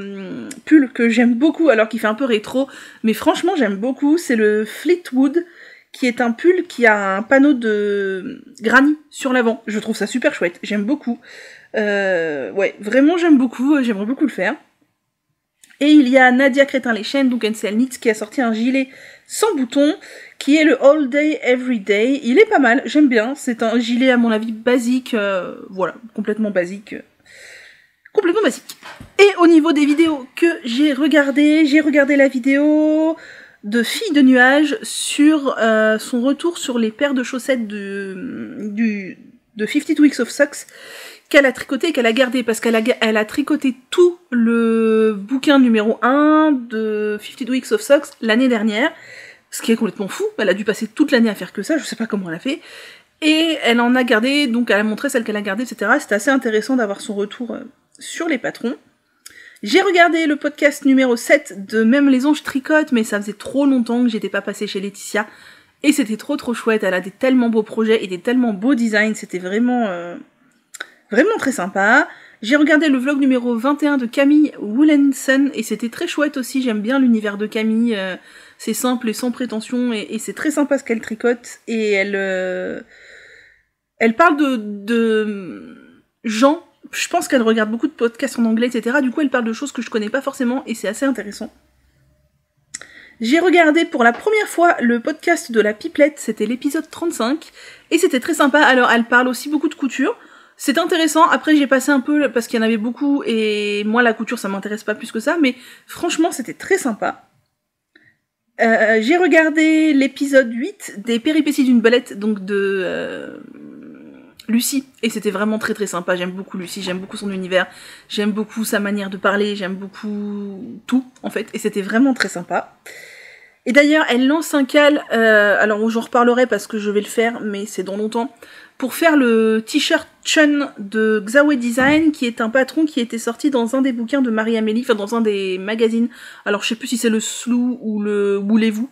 pull que j'aime beaucoup, alors qu'il fait un peu rétro, mais franchement j'aime beaucoup, c'est le Fleetwood, qui est un pull qui a un panneau de granit sur l'avant. Je trouve ça super chouette, j'aime beaucoup. Ouais, vraiment j'aime beaucoup, j'aimerais beaucoup le faire. Et il y a Nadia Crétin-les-Chênes, donc NCL Knits, qui a sorti un gilet sans bouton, qui est le All Day Every Day. Il est pas mal, j'aime bien. C'est un gilet à mon avis basique, voilà, complètement basique. Complètement basique. Et au niveau des vidéos que j'ai regardé la vidéo de Fille de Nuages sur son retour sur les paires de chaussettes de 50 Weeks of Socks qu'elle a tricoté et qu'elle a gardé, parce qu'elle a tricoté tout le bouquin numéro 1 de 50 Weeks of Socks l'année dernière, ce qui est complètement fou. Elle a dû passer toute l'année à faire que ça, je sais pas comment elle a fait, et elle en a gardé, donc elle a montré celle qu'elle a gardée, etc. C'était assez intéressant d'avoir son retour sur les patrons. J'ai regardé le podcast numéro 7 de Même les anges tricotent, mais ça faisait trop longtemps que j'étais pas passée chez Laetitia, et c'était trop chouette. Elle a des tellement beaux projets et des tellement beaux designs, c'était vraiment très sympa. J'ai regardé le vlog numéro 21 de Camille Woolenson, et c'était très chouette aussi, j'aime bien l'univers de Camille, c'est simple et sans prétention, et c'est très sympa ce qu'elle tricote, et elle parle de gens, je pense qu'elle regarde beaucoup de podcasts en anglais, etc. Du coup elle parle de choses que je connais pas forcément, et c'est assez intéressant. J'ai regardé pour la première fois le podcast de la Pipelette, c'était l'épisode 35, et c'était très sympa. Alors elle parle aussi beaucoup de couture, c'est intéressant. Après j'ai passé un peu parce qu'il y en avait beaucoup et moi la couture ça m'intéresse pas plus que ça, mais franchement c'était très sympa. J'ai regardé l'épisode 8 des péripéties d'une belette, donc de Lucie, et c'était vraiment très sympa. J'aime beaucoup Lucie, j'aime beaucoup son univers, j'aime beaucoup sa manière de parler, j'aime beaucoup tout en fait, et c'était vraiment très sympa. Et d'ailleurs elle lance un cal, alors j'en reparlerai parce que je vais le faire, mais c'est dans longtemps, pour faire le t-shirt Chun de Xaway Design, qui est un patron qui était sorti dans un des bouquins de Marie-Amélie, enfin dans un des magazines. Alors je sais plus si c'est le Slou ou le Voulez-vous.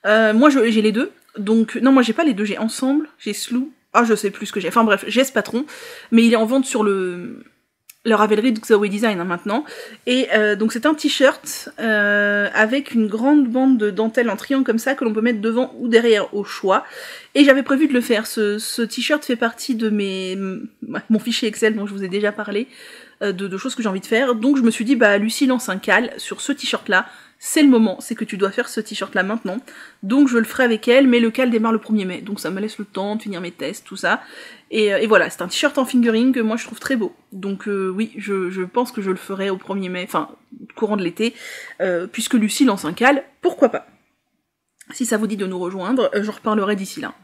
Moi j'ai les deux, donc non moi j'ai pas les deux, j'ai Ensemble, j'ai Slou, je sais plus ce que j'ai, enfin bref, j'ai ce patron, mais il est en vente sur la Ravelry de Xaway Design maintenant, et donc c'est un t-shirt avec une grande bande de dentelle en triangle comme ça que l'on peut mettre devant ou derrière au choix, et j'avais prévu de le faire. Ce t-shirt fait partie de mon fichier Excel dont je vous ai déjà parlé, de choses que j'ai envie de faire, donc je me suis dit Lucie lance un cal sur ce t-shirt là, c'est le moment, c'est que tu dois faire ce t-shirt là maintenant, donc je le ferai avec elle, mais le cal démarre le 1er mai, donc ça me laisse le temps de finir mes tests, tout ça, et voilà, c'est un t-shirt en fingering que moi je trouve très beau, donc oui, je pense que je le ferai au 1er mai, enfin, courant de l'été, puisque Lucie lance un cal, pourquoi pas. Si ça vous dit de nous rejoindre, j'en reparlerai d'ici là.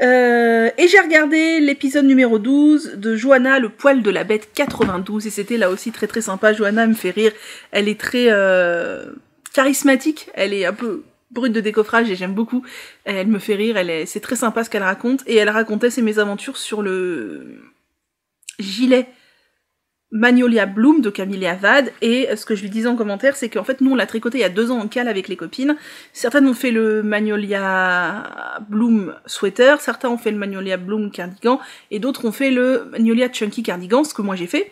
Et j'ai regardé l'épisode numéro 12 de Johanna, le poil de la bête 92, et c'était là aussi très sympa. Johanna me fait rire, elle est très charismatique, elle est un peu brute de décoffrage et j'aime beaucoup, elle me fait rire, c'est très sympa ce qu'elle raconte, et elle racontait ses mésaventures sur le gilet Magnolia Bloom de Camélia Vade, et ce que je lui disais en commentaire, c'est qu'en fait nous on l'a tricoté il y a 2 ans en cal avec les copines. Certaines ont fait le Magnolia Bloom sweater, certains ont fait le Magnolia Bloom cardigan, et d'autres ont fait le Magnolia Chunky cardigan, ce que moi j'ai fait.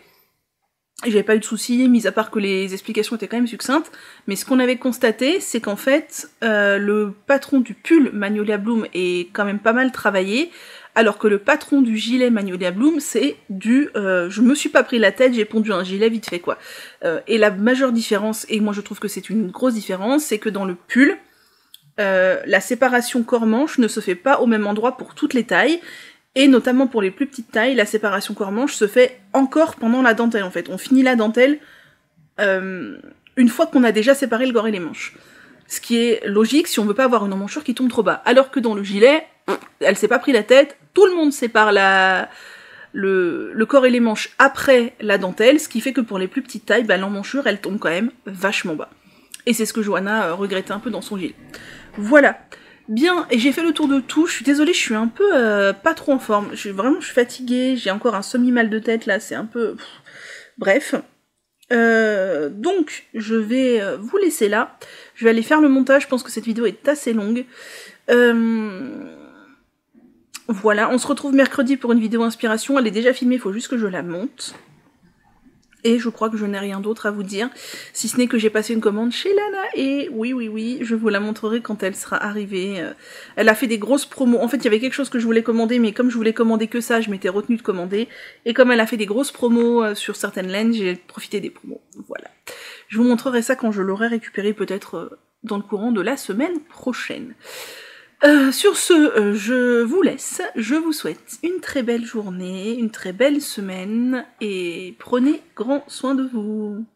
J'avais pas eu de soucis, mis à part que les explications étaient quand même succinctes, mais ce qu'on avait constaté, c'est qu'en fait, le patron du pull Magnolia Bloom est quand même pas mal travaillé, alors que le patron du gilet Magnolia Bloom, c'est je me suis pas pris la tête, j'ai pondu un gilet vite fait quoi. Et la majeure différence, et moi je trouve que c'est une grosse différence, c'est que dans le pull, la séparation corps-manche ne se fait pas au même endroit pour toutes les tailles, et notamment pour les plus petites tailles, la séparation corps-manche se fait encore pendant la dentelle en fait. On finit la dentelle une fois qu'on a déjà séparé le corps et les manches. Ce qui est logique si on veut pas avoir une emmanchure qui tombe trop bas. Alors que dans le gilet, elle s'est pas pris la tête, tout le monde sépare le corps et les manches après la dentelle, ce qui fait que pour les plus petites tailles, l'emmanchure elle tombe quand même vachement bas. Et c'est ce que Johanna regrettait un peu dans son gilet. Voilà. Bien, et j'ai fait le tour de tout, je suis désolée, je suis un peu pas trop en forme, je suis fatiguée, j'ai encore un semi-mal de tête là, c'est un peu... Bref. Donc, je vais vous laisser là, je vais aller faire le montage, je pense que cette vidéo est assez longue. Voilà, on se retrouve mercredi pour une vidéo inspiration, elle est déjà filmée, il faut juste que je la monte. Et je crois que je n'ai rien d'autre à vous dire, si ce n'est que j'ai passé une commande chez Lana, et oui, je vous la montrerai quand elle sera arrivée. Elle a fait des grosses promos, en fait il y avait quelque chose que je voulais commander, mais comme je voulais commander que ça, je m'étais retenue de commander, et comme elle a fait des grosses promos sur certaines laines, j'ai profité des promos, voilà. Je vous montrerai ça quand je l'aurai récupéré, peut-être dans le courant de la semaine prochaine. Sur ce, je vous laisse, je vous souhaite une très belle journée, une très belle semaine, et prenez grand soin de vous.